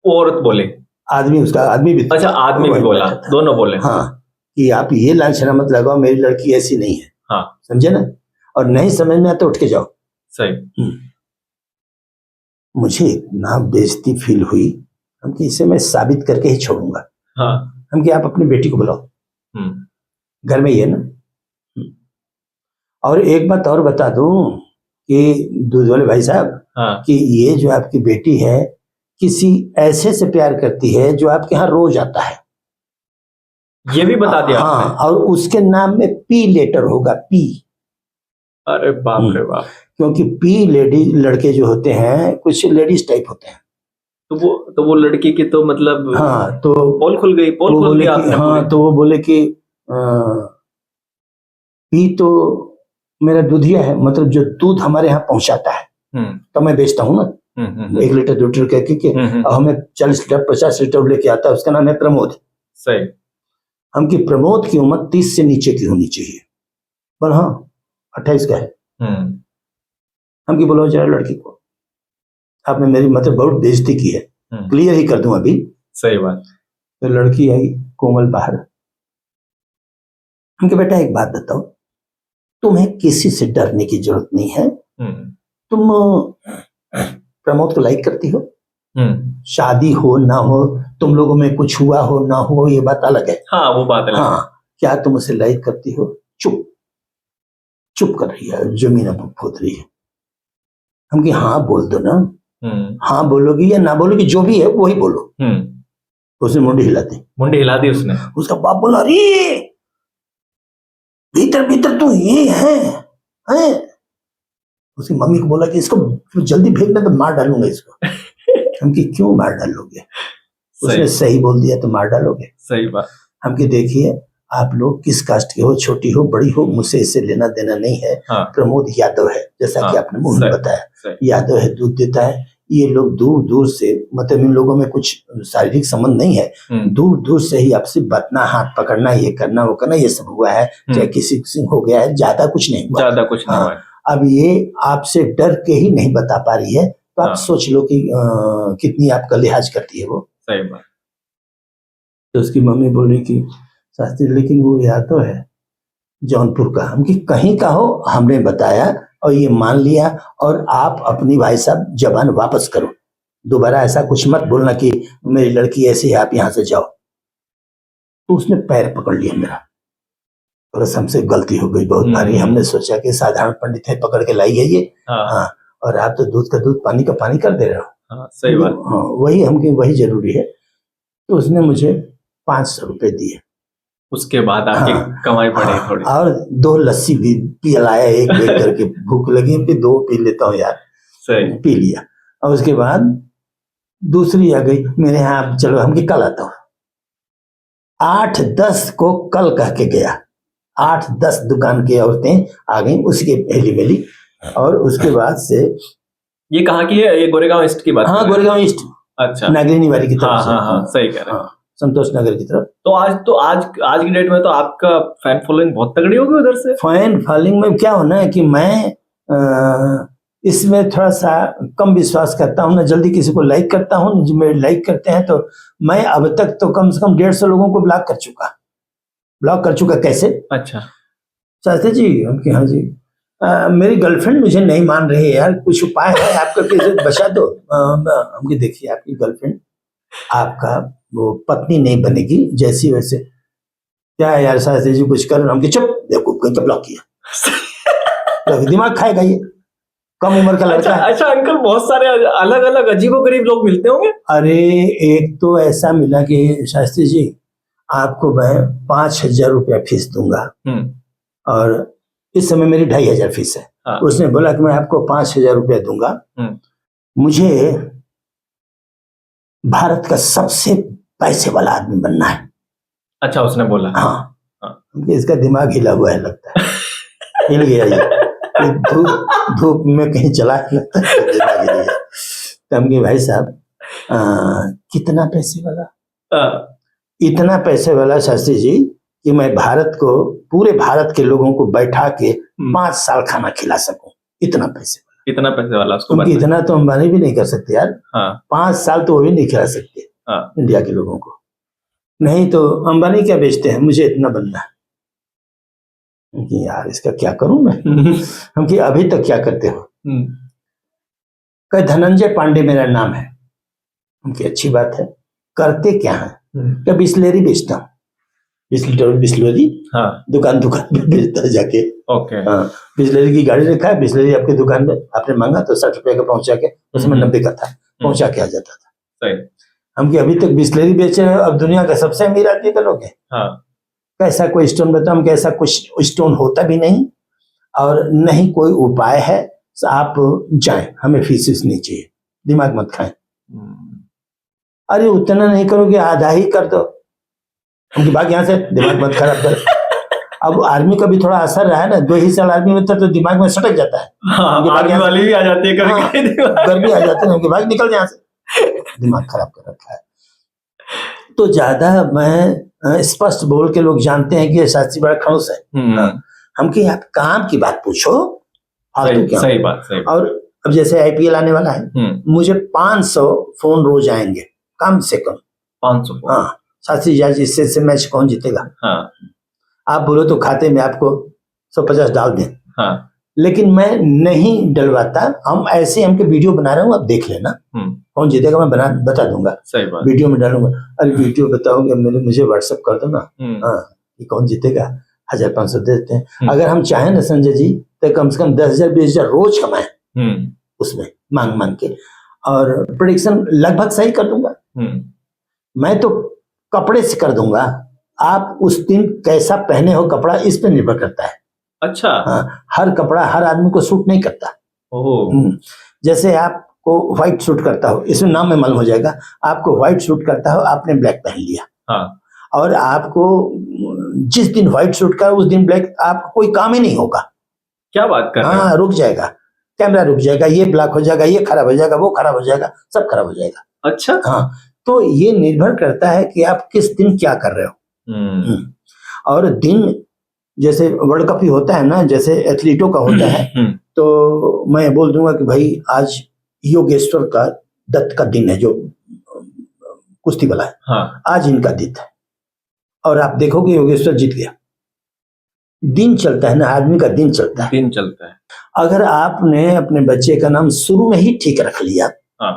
औरत बोले, आदमी, उसका आदमी भी, अच्छा आदमी भी बोला, दोनों बोले हाँ, कि आप ये लांछना मत लगाओ, मेरी लड़की ऐसी नहीं है। हाँ, समझे ना, और नहीं समझ में आता उठ के जाओ। सही। मुझे इतना बेइज्जती फील हुई, हम कि इसे मैं साबित करके ही छोड़ूंगा। हाँ, हम कि आप अपनी बेटी को बुलाओ, घर में ही है ना। और एक बात और बता दूं कि दूध वाले भाई साहब, हाँ, कि ये जो आपकी बेटी है किसी ऐसे से प्यार करती है जो आपके यहाँ रोज आता है। ये भी बता दिया हाँ, आपने? और उसके नाम में पी लेटर होगा, पी। अरे बाप रे बाप। क्योंकि पी लेडी लड़के जो होते हैं कुछ लेडीज टाइप होते हैं। तो वो लड़की की तो मतलब, हाँ, तो पोल खुल गई, पोल खोल दिया आपने। हाँ, तो वो बोले कि पी तो मेरा दूधिया है, मतलब जो दूध हमारे यहाँ पहुंचाता है, तो मैं बेचता हूँ ना 1 लीटर 2 लीटर कह के, और हमें 40 लीटर 50 लीटर लेके आता है, उसका नाम है प्रमोद। सही। हम की प्रमोद की उम्र 30 से नीचे की होनी चाहिए, पर हाँ 28 का है। हम की बोलो जरा लड़की को, आपने मेरी मतलब बहुत बेइज्जती की है, क्लियर ही कर दूं अभी। सही बात। तो लड़की आई कोमल बाहर। हमके बेटा एक बात बताओ, तुम्हें किसी से डरने की जरूरत नहीं है। तुम प्रमोद को लाइक करती हो, शादी हो ना हो, तुम लोगों में कुछ हुआ हो ना हो, ये बात अलग है। हाँ, वो बात अलग है। हाँ, क्या तुम उसे लाइक करती हो? चुप चुप कर रही है, जमीन पर खोद रही है। हम कि हाँ बोल दो ना। हाँ बोलोगी या ना बोलोगी, जो भी है वो ही बोलो। उसने मुंडी हिला दी उसने। उसका बाप बोला, अरे भीतर भीतर तो ये है? उसकी मम्मी को बोला कि इसको जल्दी फेंकना, तो मार डालूंगा इसको। हम कि क्यों मार डालोगे? उसने सही बोल दिया तो मार डालोगे। सही बात। हम कि देखिए, आप लोग किस कास्ट के हो, छोटी हो बड़ी हो, मुझसे इससे लेना देना नहीं है। हाँ। प्रमोद यादव है, जैसा कि आपने मुंह में बताया, यादव है, दूध देता है। ये लोग दूर दूर से, मतलब इन लोगों में कुछ शारीरिक संबंध नहीं है, दूर दूर से ही आपसे बतना, हाथ पकड़ना, ये करना वो करना, ये सब हुआ है। चाहे किसी हो गया है, ज्यादा कुछ नहीं हुआ। ज्यादा कुछ नहीं हुआ। अब ये आपसे डर के ही नहीं बता पा रही है, तो आप सोच लो कि कितनी आपका लिहाज करती है वो। सही बात। तो उसकी मम्मी बोली कि शास्त्री, लेकिन वो यादव है जौनपुर का। हम कि कहीं का हो, हमने बताया और ये मान लिया, और आप अपनी भाई साहब जबान वापस करो, दोबारा ऐसा कुछ मत बोलना कि मेरी लड़की ऐसी है, आप यहाँ से जाओ। तो उसने पैर पकड़ लिया मेरा, और हमसे गलती हो गई बहुत भारी। हमने सोचा कि साधारण पंडित है, पकड़ के लाई है ये। हाँ, और आप तो दूध का दूध, पानी का पानी कर दे रहे हो। हाँ, सही बात। हाँ, वही हमके वही जरूरी है। तो उसने मुझे 500 रुपए दिए। उसके बाद आपकी कमाई बढ़ी थोड़ी। और 2 लस्सी भी पिलाया, एक एक करके। भूख लगी, फिर 2 पी लेता हूँ यार। सही। पी लिया, और उसके बाद दूसरी आ गई मेरे यहाँ, चलो हम कि कल आता हूँ। 8-10 को कल कह के गया, 8-10 दुकान की औरतें आ गई उसके पहली मेली। और उसके बाद से, ये कहाँ की है? ये गोरेगांव ईस्ट की बात? हाँ, गोरेगांव ईस्ट। अच्छा, नागरी निवारी की तरफ। हाँ, सही कह रहे हैं। संतोष नगर की तरफ। तो आज की डेट में तो आपका फैन फॉलोइंग बहुत तगड़ी होगी उधर से। फैन फॉलोइंग में क्या होना है कि मैं इसमें थोड़ा सा कम विश्वास करता हूँ ना, जल्दी किसी को लाइक करता हूँ। जो मेरे लाइक करते हैं, तो मैं अब तक तो कम से कम 150 लोगों को ब्लॉक कर चुका। कैसे? अच्छा, शास्त्री जी। हम कि हाँ जी। मेरी गर्लफ्रेंड मुझे नहीं मान रही है यार, कुछ उपाय है आपका, कैसे बचा दो। हम कि देखिए, आपकी गर्लफ्रेंड आपका वो पत्नी नहीं बनेगी, जैसी वैसे। क्या है यार शास्त्री जी, कुछ कर। हम कि चुप, देखो कहीं ब्लॉक किया। दिमाग खाएगा ये, कम उम्र का लड़का है। अच्छा अंकल, बहुत सारे अलग अलग अजीबोगरीब लोग मिलते होंगे। अरे एक तो ऐसा मिला कि शास्त्री जी आपको मैं 5,000 रुपया फीस दूंगा, और इस समय मेरी 2,500 फीस है। हाँ। उसने बोला कि मैं आपको 5,000 रुपया दूंगा, मुझे भारत का सबसे पैसे वाला आदमी बनना है। अच्छा, उसने बोला। हाँ, इसका दिमाग हिला हुआ है लगता है, हिल गया ये धूप में कहीं चला है लगता है, दिमाग हिल गया। तो हम कहे भाई साहब कितना पैसे वाला? इतना पैसे वाला शास्त्री जी कि मैं भारत को, पूरे भारत के लोगों को बैठा के 5 साल खाना खिला सकूं, इतना पैसे वाला। इतना पैसे वाला उसको क्योंकि इतना तो अंबानी भी नहीं कर सकते यार। 5 साल तो वो भी नहीं खिला सकते इंडिया के लोगों को। नहीं तो अंबानी क्या बेचते हैं, मुझे इतना बनना है। कि यार इसका क्या करूं मैं? हम कि अभी तक क्या करते हो? कहे धनंजय पांडे मेरा नाम है। उनकी अच्छी बात है, करते क्या है? क्या बिस्लेरी बेचता हूँ, बिस्लेरी। हाँ। दुकान पे बेचता है जाके। ओके। हाँ, बिस्लेरी की गाड़ी रखा है, बिस्लेरी आपकी दुकान में आपने मांगा तो 60 रुपए का पहुंचा के, उसमें 90 का था, पहुंचा के आ जाता था। सही। हम कि अभी तक बिस्लेरी बेच रहे हैं, अब दुनिया का सबसे अमीर आदमी बनोगे? हाँ। कैसा कोई स्टोन बताओ? हम कैसा कुछ स्टोन होता भी नहीं, और नहीं कोई उपाय है। आप जाएं, हमें फीस नहीं चाहिए, दिमाग मत खाएं। अरे उतना नहीं करोगे, आधा ही कर दो। उनकी बात यहाँ से, दिमाग मत खराब कर। अब आर्मी का भी थोड़ा असर रहा है ना, 2 ही साल आर्मी में था तो दिमाग में सटक जाता है। आर्मी वाली भी आ जाती है कभी, गर्मी आ जाती है, उनकी बात निकल यहाँ से, दिमाग खराब कर रखा है। तो ज्यादा मैं स्पष्ट बोल के लोग जानते हैं कि ये शास्त्री बड़ा खड़ूस है। हम कि आप काम की बात पूछो, फालतू क्या? सही बात, सही। और अब जैसे IPL आने वाला है, मुझे 500 फोन रोज आएंगे कम से कम। 500? हाँ। शास्त्री जी आज इससे मैच कौन जीतेगा? हाँ। आप बोलो तो खाते में आपको 150 डाल दें। हाँ। लेकिन मैं नहीं डलवाता, हम ऐसे हमके वीडियो बना रहे हूँ, आप देख लेना कौन जीतेगा, मैं बता दूंगा। सही बात। वीडियो में डालूंगा। अरे वीडियो बताओगे, मुझे व्हाट्सएप कर दो ना। हाँ, कि कौन जीतेगा, 1,500 देते हैं। अगर हम चाहें ना संजय जी, तो कम से कम 10,000 20,000 रोज कमाए उसमें मांग के, और प्रेडिक्शन लगभग सही कर दूंगा। मैं तो कपड़े से कर दूंगा, आप उस दिन कैसा पहने हो कपड़ा, इस पर निर्भर करता है। अच्छा। हाँ, हर कपड़ा हर आदमी को सूट नहीं करता। जैसे आपको व्हाइट सूट करता हो, इसमें नाम में मालूम हो जाएगा, आपको व्हाइट सूट करता हो, आपने ब्लैक पहन लिया। हाँ। और आपको जिस दिन व्हाइट सूट का उस दिन ब्लैक, आपको कोई काम ही नहीं होगा। क्या बात कर रहे हैं? हाँ, रुक जाएगा, कैमरा रुक जाएगा, ये ब्लैक हो जाएगा, ये खराब हो जाएगा, वो खराब हो जाएगा, सब खराब हो जाएगा। अच्छा। हाँ, तो ये निर्भर करता है कि आप किस दिन क्या कर रहे हो। और दिन जैसे वर्ल्ड कप ही होता है ना, जैसे एथलीटों का होता है, तो मैं बोल दूंगा कि भाई आज योगेश्वर का दत्त का दिन है, जो कुश्ती वाला है। हाँ। आज इनका दिन है, और आप देखोगे योगेश्वर जीत गया। दिन चलता है ना, आदमी का दिन चलता है, दिन चलता है। अगर आपने अपने बच्चे का नाम शुरू में ही ठीक रख लिया, हाँ,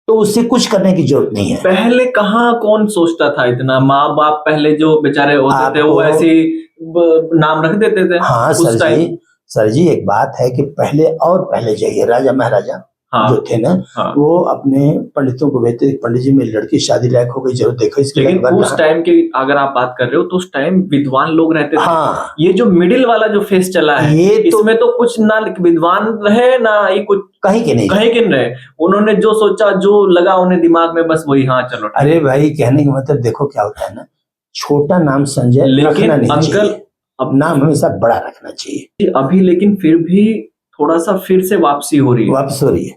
तो उससे कुछ करने की जरूरत नहीं है। पहले कहाँ कौन सोचता था इतना, माँ बाप पहले जो बेचारे होते थे वो ऐसे नाम रख देते थे। हाँ सर जी एक बात है कि पहले जाइए, राजा महाराजा जो थे ना, वो अपने पंडितों को भेजते, पंडित जी मेरी लड़की शादी लायक हो गई, जरूर देखो इसके। लेकिन उस टाइम की अगर आप बात कर रहे हो तो उस टाइम विद्वान लोग रहते थे। हाँ। ये जो मिडिल वाला जो फेस चला है, ये इसमें तो कुछ ना विद्वान रहे ना ये कुछ, कहीं के नहीं रहे। उन्होंने जो सोचा, जो लगा उन्हें दिमाग में, बस वही। हाँ चलो। अरे भाई कहने का मतलब देखो क्या होता है ना, छोटा नाम संजय रखना नहीं चाहिए, अब नाम हमेशा बड़ा रखना चाहिए। अभी लेकिन फिर भी थोड़ा सा फिर से वापसी हो रही है।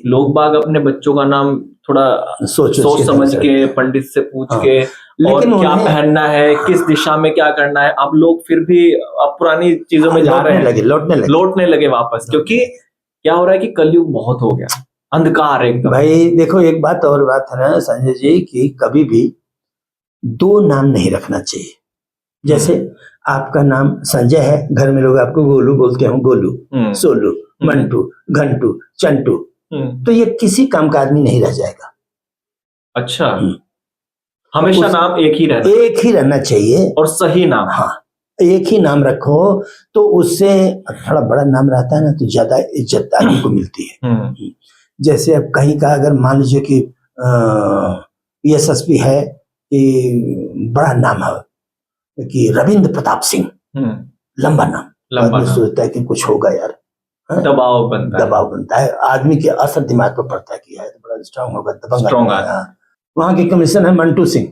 लोग बाग अपने बच्चों का नाम थोड़ा सोच समझ के, पंडित से पूछ के, लेकिन क्या पहनना है, किस दिशा में क्या करना है, अब लोग फिर भी अब पुरानी चीजों में जा रहे हैं, लौटने लगे वापस। क्योंकि क्या हो रहा है कि कलयुग बहुत हो गया, अंधकार एकदम। भाई देखो एक बात और बात है ना संजय जी, कि कभी भी 2 नाम नहीं रखना चाहिए। जैसे आपका नाम संजय है, घर में लोग आपको गोलू बोलते हो, गोलू, सोलू, मंटू, घंटू, चंटू, तो ये किसी काम का आदमी नहीं रह जाएगा। अच्छा। हमेशा नाम एक ही रहना चाहिए, और सही नाम। हाँ, एक ही नाम रखो तो उससे थोड़ा बड़ा नाम रहता है ना, तो ज्यादा इज्जत आदमी को मिलती है। जैसे अब कहीं का अगर मान लीजिए कि एसएसपी है कि बड़ा नाम है कि रविंद्र प्रताप सिंह, लंबा नाम, आदमी सोचता है कि कुछ होगा यार, दबाव बनता है, आदमी के असर दिमाग पर पड़ता है कि यार बड़ा स्ट्रांग होगा, दबंग। वहां के कमिश्नर है मंटू सिंह,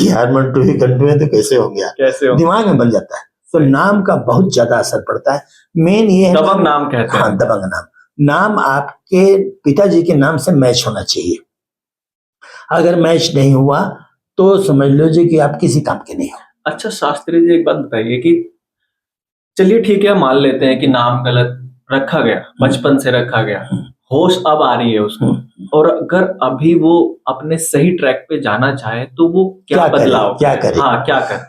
यार मंटू ही कंटू है तो कैसे हो गया, दिमाग में बन जाता है। तो नाम का बहुत ज्यादा असर पड़ता है। मेन ये है दबंग नाम कहते हैं। हाँ, दबंग नाम आपके पिताजी के नाम से मैच होना चाहिए। अगर मैच नहीं हुआ तो समझ लो जी कि आप किसी काम के नहीं हो। अच्छा शास्त्री जी, एक बात बताइए कि चलिए ठीक है, मान लेते हैं कि नाम गलत रखा गया, बचपन से रखा गया, होश अब आ रही है उसको, और अगर अभी वो अपने सही ट्रैक पे जाना चाहे तो वो क्या बदलाव, क्या करे? हाँ, क्या करे?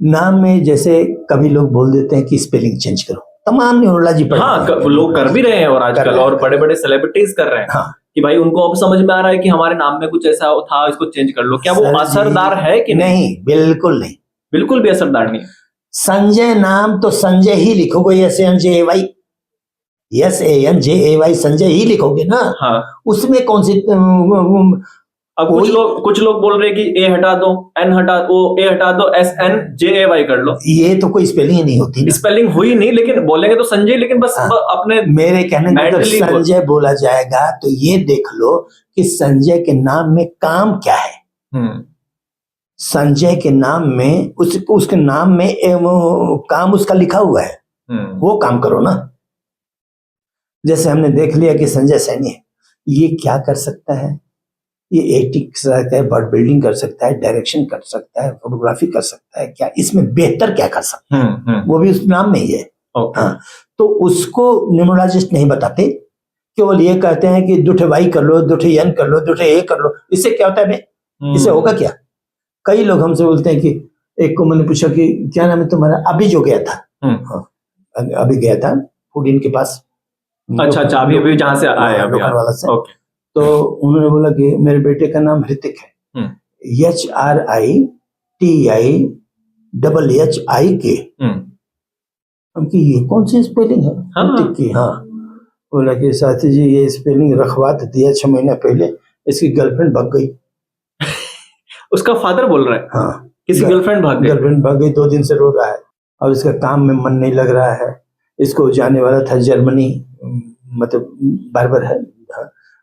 नाम में जैसे कभी लोग बोल देते हैं कि स्पेलिंग चेंज करो, तमाम न्यूरोलॉजी पढ़, हाँ, लोग कर भी रहे हैं, और आजकल और बड़े बड़े सेलिब्रिटीज कर रहे हैं। हाँ, कि भाई उनको अब समझ में आ रहा है कि हमारे नाम में कुछ ऐसा था, इसको चेंज कर लो। क्या वो असरदार है कि नहीं? बिल्कुल नहीं, बिल्कुल भी असरदार नहीं। संजय नाम तो संजय ही लिखोगे, SANJAY, संजय ही लिखोगे ना। हाँ, उसमें कौन सी अब कुछ लोग बोल रहे हैं कि ए हटा दो, एन हटा दो, ए हटा दो, SNJAY कर लो। ये तो कोई स्पेलिंग नहीं होती ना। स्पेलिंग हुई नहीं, लेकिन बोलेंगे तो संजय, लेकिन बस अपने मेरे कहने का मतलब संजय बोला जाएगा तो ये देख लो कि संजय के नाम में काम क्या है। संजय के नाम में उसके नाम में काम उसका लिखा हुआ है, वो काम करो ना। जैसे हमने देख लिया कि संजय सैनी है, ये क्या कर सकता है? ये एक्टिंग कर सकता है, बॉडी बिल्डिंग कर सकता है, डायरेक्शन कर सकता है, फोटोग्राफी कर सकता है, क्या इसमें बेहतर क्या कर सकता है? वो भी उस नाम में ही है। हाँ, तो उसको न्यूमरोलॉजिस्ट नहीं बताते, केवल ये कहते हैं कि दुठे वाई कर लो, दुठे एन कर लो, दुठे ए कर लो। इससे क्या होता है? इससे होगा क्या? कई लोग हमसे बोलते हैं कि एक को मैंने पूछा कि क्या नाम है तुम्हारा, अभी जो गया था, हाँ, अभी गया था फूडिन के पास। अच्छा, अभी जहाँ से आया वाला से, तो उन्होंने बोला कि मेरे बेटे का नाम ऋतिक है, HRITIHIK। हम कि ये कौन सी स्पेलिंग है ऋतिक की? हाँ, बोला कि साथी जी ये स्पेलिंग रखवा दिया 6 महीने पहले, इसकी गर्लफ्रेंड भाग गई। उसका फादर बोल रहा है? हाँ, किसी गर्लफ्रेंड भाग गई, 2 दिन से रो रहा है और इसका काम में मन नहीं लग रहा है। इसको जाने वाला था जर्मनी, मतलब बार्बर है,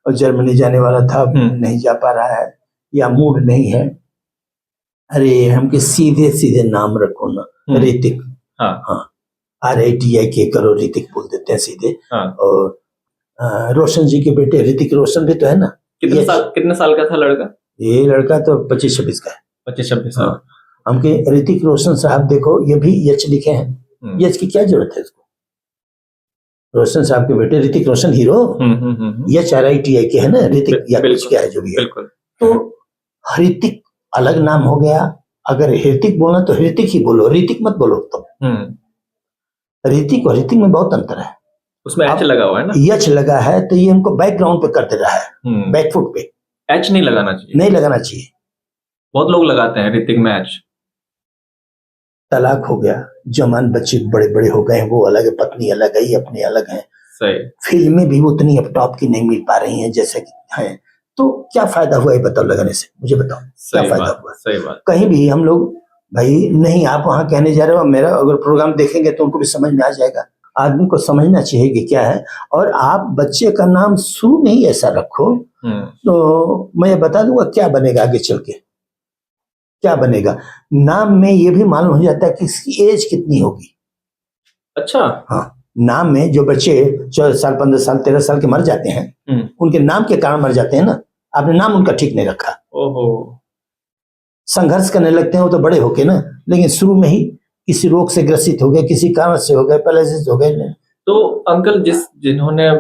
और जर्मनी जाने वाला था, नहीं जा पा रहा है या मूड नहीं है। अरे हमके सीधे सीधे नाम रखो ना, ऋतिक। हाँ, RITIK करो, ऋतिक बोल देते हैं सीधे। और रोशन जी के बेटे ऋतिक रोशन भी तो है ना। कितने साल का था लड़का? ये लड़का तो 25-26 का है। 25-26 साल। हमके ऋतिक रोशन साहब देखो, ये भी यच लिखे हैं। यच की क्या जरूरत है इसको? रोशन साहब के बेटे ऋतिक रोशन हीरो, HRITIK है ना, ऋतिक या कुछ क्या है जो भी है। तो ऋतिक अलग नाम हो गया। अगर ऋतिक बोलना तो ऋतिक ही बोलो, ऋतिक मत बोलो। तो ऋतिक और ऋतिक में बहुत अंतर है। उसमें एच लगा हुआ है ना, यच लगा है, तो ये हमको बैकग्राउंड पे कर दे रहा है, बैकफुट पे। एच नहीं लगाना चाहिए, नहीं लगाना चाहिए। बहुत लोग लगाते हैं ऋतिक में एच। तलाक हो गया, जवान बच्चे बड़े बड़े हो गए हैं, वो अलग है, पत्नी अलग है, ये अपने अलग है। सही। फिल्में भी उतनी अब टॉप की नहीं मिल पा रही हैं जैसे कि है। तो क्या फायदा हुआ ये बताओ लगाने से? मुझे बताओ क्या फायदा हुआ? सही बात। कहीं भी हम लोग भाई नहीं, आप वहां कहने जा रहे हो, मेरा अगर प्रोग्राम देखेंगे तो उनको भी समझ में आ जाएगा। आदमी को समझना चाहिए कि क्या है। और आप बच्चे का नाम शुरू में ही ऐसा रखो तो मैं बता दूंगा क्या बनेगा आगे चल के। क्या बनेगा, नाम में ये भी मालूम हो जाता है कि इसकी एज कितनी होगी। अच्छा। हाँ, नाम में जो बच्चे 14 साल 15 साल 13 साल के मर जाते हैं, उनके नाम के कारण मर जाते हैं ना। आपने नाम उनका ठीक नहीं रखा, ओहो, संघर्ष करने लगते हैं वो तो बड़े होके ना, लेकिन शुरू में ही किसी रोग से ग्रसित हो गए, किसी कारण से हो गए, पैरालिसिस हो गए। तो अंकल जिन्होंने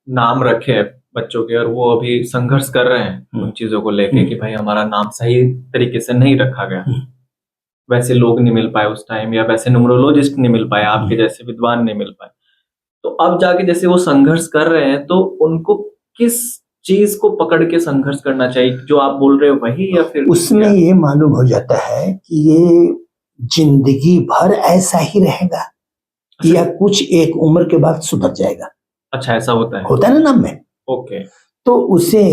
नाम रखे बच्चों के और वो अभी संघर्ष कर रहे हैं उन चीजों को लेके कि भाई हमारा नाम सही तरीके से नहीं रखा गया, वैसे लोग नहीं मिल पाए उस टाइम, या वैसे न्यूमरोलॉजिस्ट नहीं मिल पाए, आपके जैसे विद्वान नहीं मिल पाए, तो अब जाके जैसे वो संघर्ष कर रहे हैं, तो उनको किस चीज को पकड़ के संघर्ष करना चाहिए? जो आप बोल रहे हो वही, या फिर उसमें ये मालूम हो जाता है कि ये जिंदगी भर ऐसा ही रहेगा या कुछ एक उम्र के बाद सुधर जाएगा। अच्छा, ऐसा होता है ना नाम में। ओके। तो उसे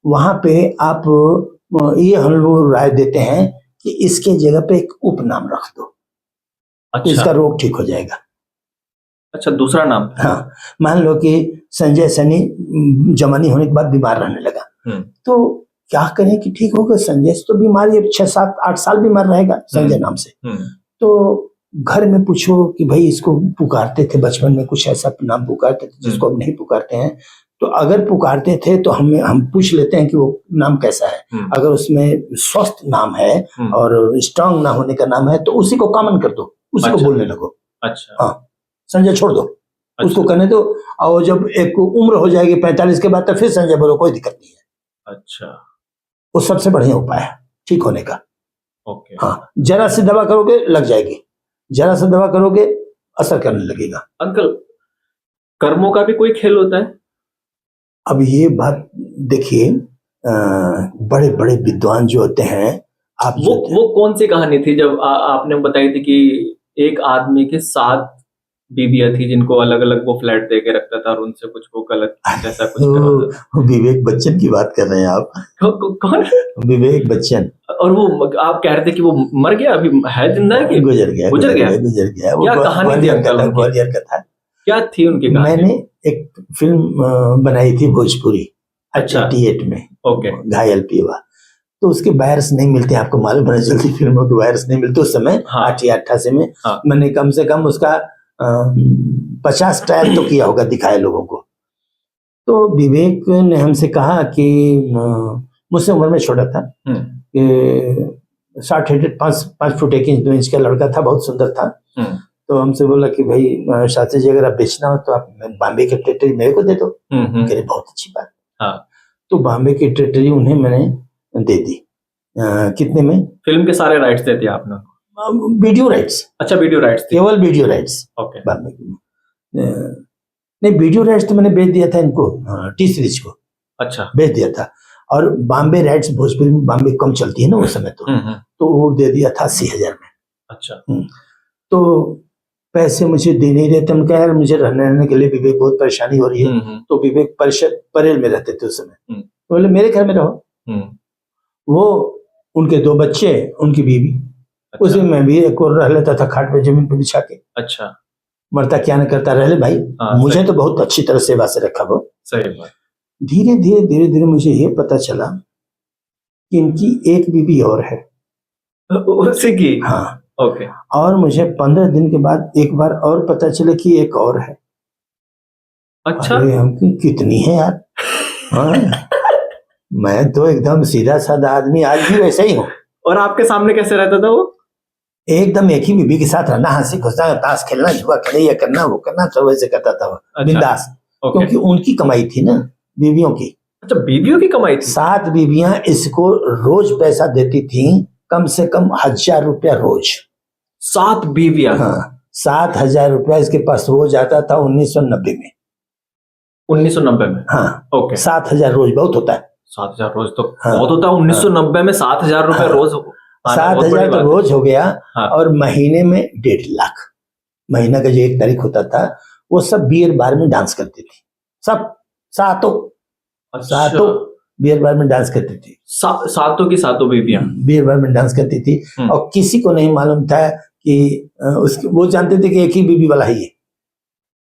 वहां पे आप ये हम लोग राय देते हैं कि इसके जगह पे एक उपनाम रख दो। अच्छा। इसका रोग ठीक हो जाएगा। अच्छा, दूसरा नाम। हाँ, मान लो कि संजय सनी जवानी होने के बाद बीमार रहने लगा, तो क्या करें कि ठीक होगा। संजय तो बीमार, ये 6, 7, 8 साल बीमार रहेगा संजय नाम से। तो घर में पूछो कि भाई इसको पुकारते थे बचपन में, कुछ ऐसा नाम पुकारते थे जिसको अब नहीं पुकारते हैं। तो अगर पुकारते थे तो हम पूछ लेते हैं कि वो नाम कैसा है। अगर उसमें स्वस्थ नाम है और स्ट्रांग ना होने का नाम है तो उसी को कॉमन कर दो, उसी को बोलने लगो। अच्छा। हाँ, संजय छोड़ दो। अच्छा। उसको करने दो, और जब एक उम्र हो जाएगी 45 के बाद तो फिर संजय बोलो, कोई दिक्कत नहीं है। अच्छा, वो सबसे बढ़िया उपाय है ठीक होने का। ओके। हाँ, जरा सी दवा करोगे लग जाएगी, जरा सी दवा करोगे असर करने लगेगा। अंकल, कर्मों का भी कोई खेल होता है? अब ये बात देखिए, बड़े बड़े विद्वान जो होते हैं, आप वो कौन सी कहानी थी जब आपने बताई थी कि एक आदमी के 7 बीबियां थी जिनको अलग अलग वो फ्लैट दे के रखता था और उनसे कुछ वो गलत जैसा कुछ करता था? विवेक बच्चन की बात कर रहे हैं आप? कौन? विवेक बच्चन। और वो आप कह रहे थे कि वो मर गया, अभी है जिंदा है कि गुजर गया? क्या कहानी थी अंकल? ग्वालियर कथा क्या थी उनकी कहानी? मैंने एक फिल्म बनाई थी भोजपुरी। अच्छा। 88 में। ओके। घायल पीवा। तो उसके वायरस नहीं मिलते, आपको मालूम है जल्दी फिल्मों के वायरस नहीं मिलते उस समय। 88 में मैंने कम से कम उसका 50 ट्रायल तो किया होगा, दिखाया लोगों को। तो विवेक ने हमसे कहा कि मुझसे उम्र में छोटा था, 5 फुट 1 इंच 2 इंच का लड़का था, बहुत सुंदर था। तो हमसे बोला कि भाई शास्त्री जी अगर आप बेचना हो तो आप बॉम्बे की टेरिटरी मेरे को दे दो। कह रहे बहुत अच्छी बात। तो बॉम्बे की टेरिटरी उन्हें मैंने दे दी। कितने में? फिल्म के सारे राइट्स दे दिए आपने? Video rights. अच्छा, वीडियो राइट्स, केवल वीडियो राइट्स। ओके। बॉम्बे की नहीं, वीडियो राइट्स तो मैंने बेच दिया था इनको, टी सीरीज को। अच्छा, बेच दिया था। और बॉम्बे राइट्स भोजपुरी में बॉम्बे कम चलती है ना उस समय, तो वो दे दिया था 80,000 में। अच्छा। तो पैसे मुझे दे नहीं रहे थे। हम कह यार मुझे रहने के लिए विवेक बहुत परेशानी हो रही है। तो विवेक परेल में रहते थे उस समय। तो बोले मेरे घर में रहो। वो उनके 2 बच्चे, उनकी बीवी। अच्छा। उसी में भी एक और रह लेता था खाट पे जमीन पे बिछा के। अच्छा। मरता क्या न करता रह ले भाई। मुझे तो बहुत अच्छी तरह सेवा से रखा वो। सही बात। धीरे धीरे मुझे ये पता चला कि इनकी एक बीवी और है। उसी की? हाँ। ओके। और मुझे 15 दिन के बाद एक बार और पता चला कि एक और है। अच्छा। अरे हमकी कितनी है यार। हाँ। मैं तो एकदम सीधा साधा आदमी, आज भी वैसे ही हूँ। और आपके सामने कैसे रहता था वो? एकदम एक ही बीबी के साथ रहना, हंसी खुशना, ताश खेलना, जुआ खेलना, ये करना वो करना, सब वैसे करता था वो। अच्छा। बिंदास। क्योंकि उनकी कमाई थी ना, बीवियों की। अच्छा, बीवियों की कमाई थी? 7 बीवियां इसको रोज पैसा देती थी, कम से कम 1000 रुपया रोज। 7 बीवियां? हाँ, 7000 रुपया इसके पास रोज आता था 1990 में। 1990 में? हाँ। ओके। 7000 रोज बहुत होता है। 7000 रोज तो बहुत होता है। 1990 में 7000 रुपए रोज? 7000 तो रोज हो गया। और महीने में 1.5 लाख। महीना का जो 1 तारीख होता था, वो सब बियर बार में डांस करती थी, सब सातों। सातों बियर बार में डांस करती थी। सातों की सातों बीवियां बियर बार में डांस करती थी। और किसी को नहीं मालूम था कि वो जानते थे कि एक ही बीबी वाला है ये।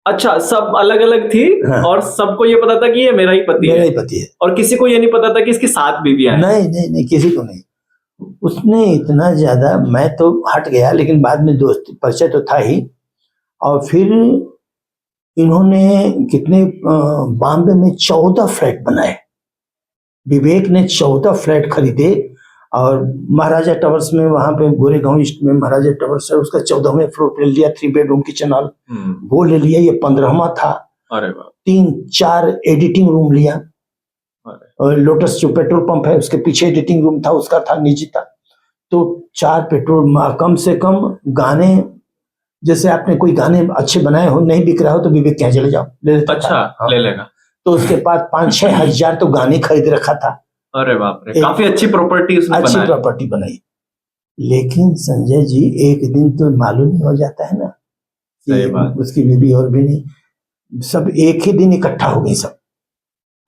अच्छा, सब अलग अलग थी। हाँ। और सबको ये पता था कि ये मेरा ही पति है। और किसी को ये नहीं पता था कि इसकी 7 बीवियां हैं। नहीं, किसी को नहीं। उसने इतना ज्यादा, मैं तो हट गया, लेकिन बाद में दोस्त परिचय तो था ही। और फिर इन्होंने कितने बॉम्बे में 14 फ्लैट बनाए। विवेक ने 14 फ्लैट खरीदे और महाराजा टावर्स में, वहां पे गोरेगांव ईस्ट में महाराजा टावर्स है, उसका 14वें फ्लोर पे लिया, 3 बेडरूम किचन हॉल वो ले लिया। ये 15वां था। अरे वाह। 3-4 एडिटिंग रूम लिया। और लोटस जो पेट्रोल पंप है उसके पीछे एडिटिंग रूम था, उसका था, निजी था। तो 4 पेट्रोल, कम से कम गाने, जैसे आपने कोई गाने अच्छे बनाए हो, नहीं बिक रहा हो तो विवेक कहाँ चले जाओ, ले लेता। अच्छा। हाँ। ले लेगा। तो उसके पास 5-6 हजार तो गाने खरीद रखा था। अरे बाप रे, काफी अच्छी प्रॉपर्टी उसने बनाई। अच्छी प्रॉपर्टी बनाई। लेकिन संजय जी एक दिन तो मालूम ही हो जाता है ना सही कि बात। उसकी बीवी और भी नहीं, सब एक ही दिन इकट्ठा हो गई सब।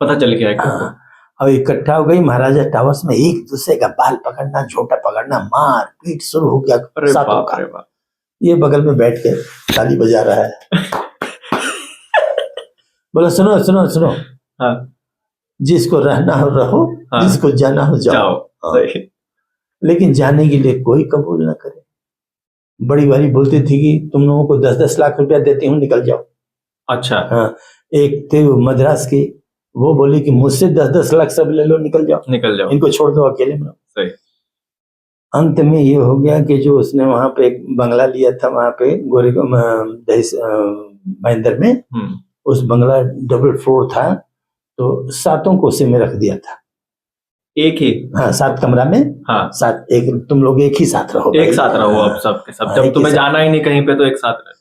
पता चल गया एक हाँ, और इकट्ठा हो गई महाराजा टावर्स में, एक दूसरे का बाल पकड़ना, झोटा पकड़ना, मार पीट शुरू हो गया अरे सातों बाप का। रे बाप। ये बगल में बैठ के ताली बजा रहा है, बोला सुनो सुनो सुनो, हाँ जिसको रहना हो रहो, हाँ। जिसको जाना हो जाओ। जाओ। हाँ। सही। लेकिन जाने के लिए कोई कबूल ना करे। बड़ी वाली बोलती थी कि तुम लोगों को 10-10 लाख रुपया देती हूँ, निकल जाओ। अच्छा। हाँ, एक थे वो मद्रास की, वो बोली कि मुझसे 10-10 लाख सब ले लो, निकल जाओ, निकल जाओ। इनको छोड़ दो अकेले में। सही। अंत में ये हो गया कि जो उसने वहां पे एक बंगला लिया था वहां पे महेंद्र में, उस बंगला डबल फ्लोर था, तो सातों को उसी में रख दिया था। एक ही? हाँ, 7 कमरा में। हाँ। 7, एक तुम लोग एक ही साथ रहो, एक साथ रहो अब सब के सब। हाँ, जब एक तुम्हें ही साथ। जाना ही नहीं कहीं पे तो एक साथ रहो।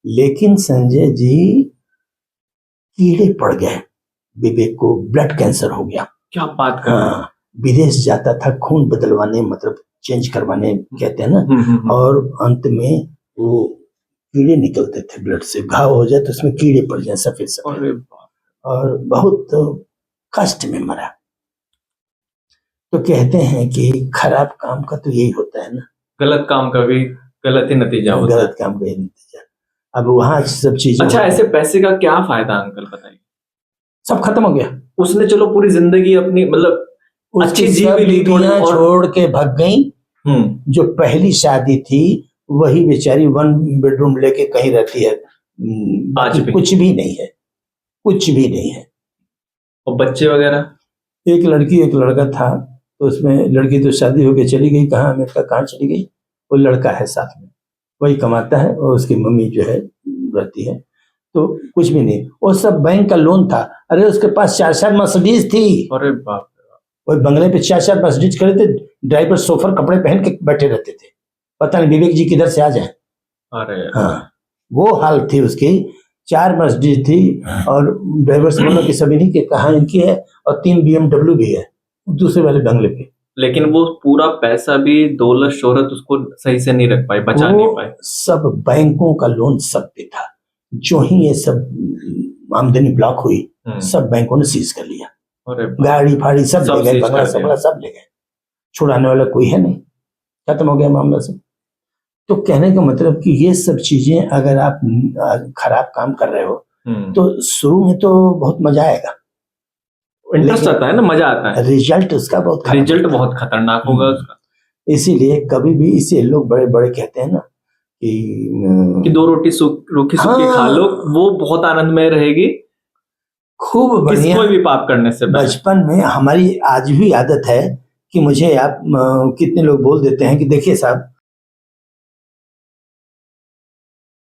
लेकिन संजय जी कीड़े पड़ गए, विवेक को ब्लड कैंसर हो गया। क्या बात कर रहे हो? हाँ, विदेश जाता था खून बदलवाने, मतलब चेंज करवाने कहते हैं ना, और अंत में वो कीड़े निकलते थे ब्लड से, घाव हो जाए तो उसमें कीड़े पड़ जाए सफेद सफेद, अरे बाप। और बहुत कष्ट में मरा। तो कहते हैं कि खराब काम का तो यही होता है ना, गलत काम का भी गलत ही नतीजा होता है। गलत काम का यही नतीजा। अब वहां सब चीजें, अच्छा, ऐसे पैसे का क्या फायदा अंकल, बताइए। सब खत्म हो गया। उसने चलो पूरी जिंदगी अपनी मतलब अच्छी जी भी ली थोड़ी, और छोड़ के भाग गई। जो पहली शादी थी वही बेचारी 1 बेडरूम लेके कहीं रहती है, आज भी कुछ भी नहीं है, कुछ भी नहीं है। और बच्चे वगैरह? एक लड़की एक लड़का था, तो उसमें लड़की तो शादी होके चली गई, कहाँ अमेरिका कहाँ चली गई, वो लड़का है साथ में, वही कमाता है, और उसकी मम्मी जो है रहती है। तो कुछ भी नहीं, वो सब बैंक का लोन था। अरे उसके पास 4-4 मर्सिडीज थी। अरे बाप। वो बंगले पे 4-4 मर्सिडीज खड़े थे, ड्राइवर सोफर कपड़े पहन के बैठे रहते थे, पता नहीं विवेक जी किधर से आ जाए। अरे हाँ, वो हाल थी उसकी। 4 मर्सिडीज थी, और ड्राइवर से बोला कि सभी नहीं, कि कहाँ इनकी है, और 3 BMW भी है दूसरे वाले बंगले पे। लेकिन वो पूरा पैसा भी, दौलत शोहरत उसको सही से नहीं रख पाई, बचा नहीं पाई। सब बैंकों का लोन सब पे था। जो ही ये सब आमदनी ब्लॉक हुई, सब बैंकों ने सीज कर लिया। अरे गाड़ी फाड़ी सब ले गए, बंगला सबला सब ले गए, छुड़ाने वाला कोई है नहीं, खत्म हो गया मामला सब। तो कहने का मतलब कि ये सब चीजें अगर आप खराब काम कर रहे हो तो शुरू में तो बहुत मजा आएगा, इंटरेस्ट आता है ना, मजा आता है, रिजल्ट उसका बहुत खतरनाक होगा उसका। इसीलिए कभी भी, इसे लोग बड़े बड़े कहते हैं ना कि 2 रोटी रूखी सूखी खा लो, वो बहुत आनंदमय रहेगी, खूब बढ़िया। कोई भी पाप करने से। बचपन में हमारी आज भी आदत है कि मुझे आप कितने लोग बोल देते हैं कि देखिए साहब,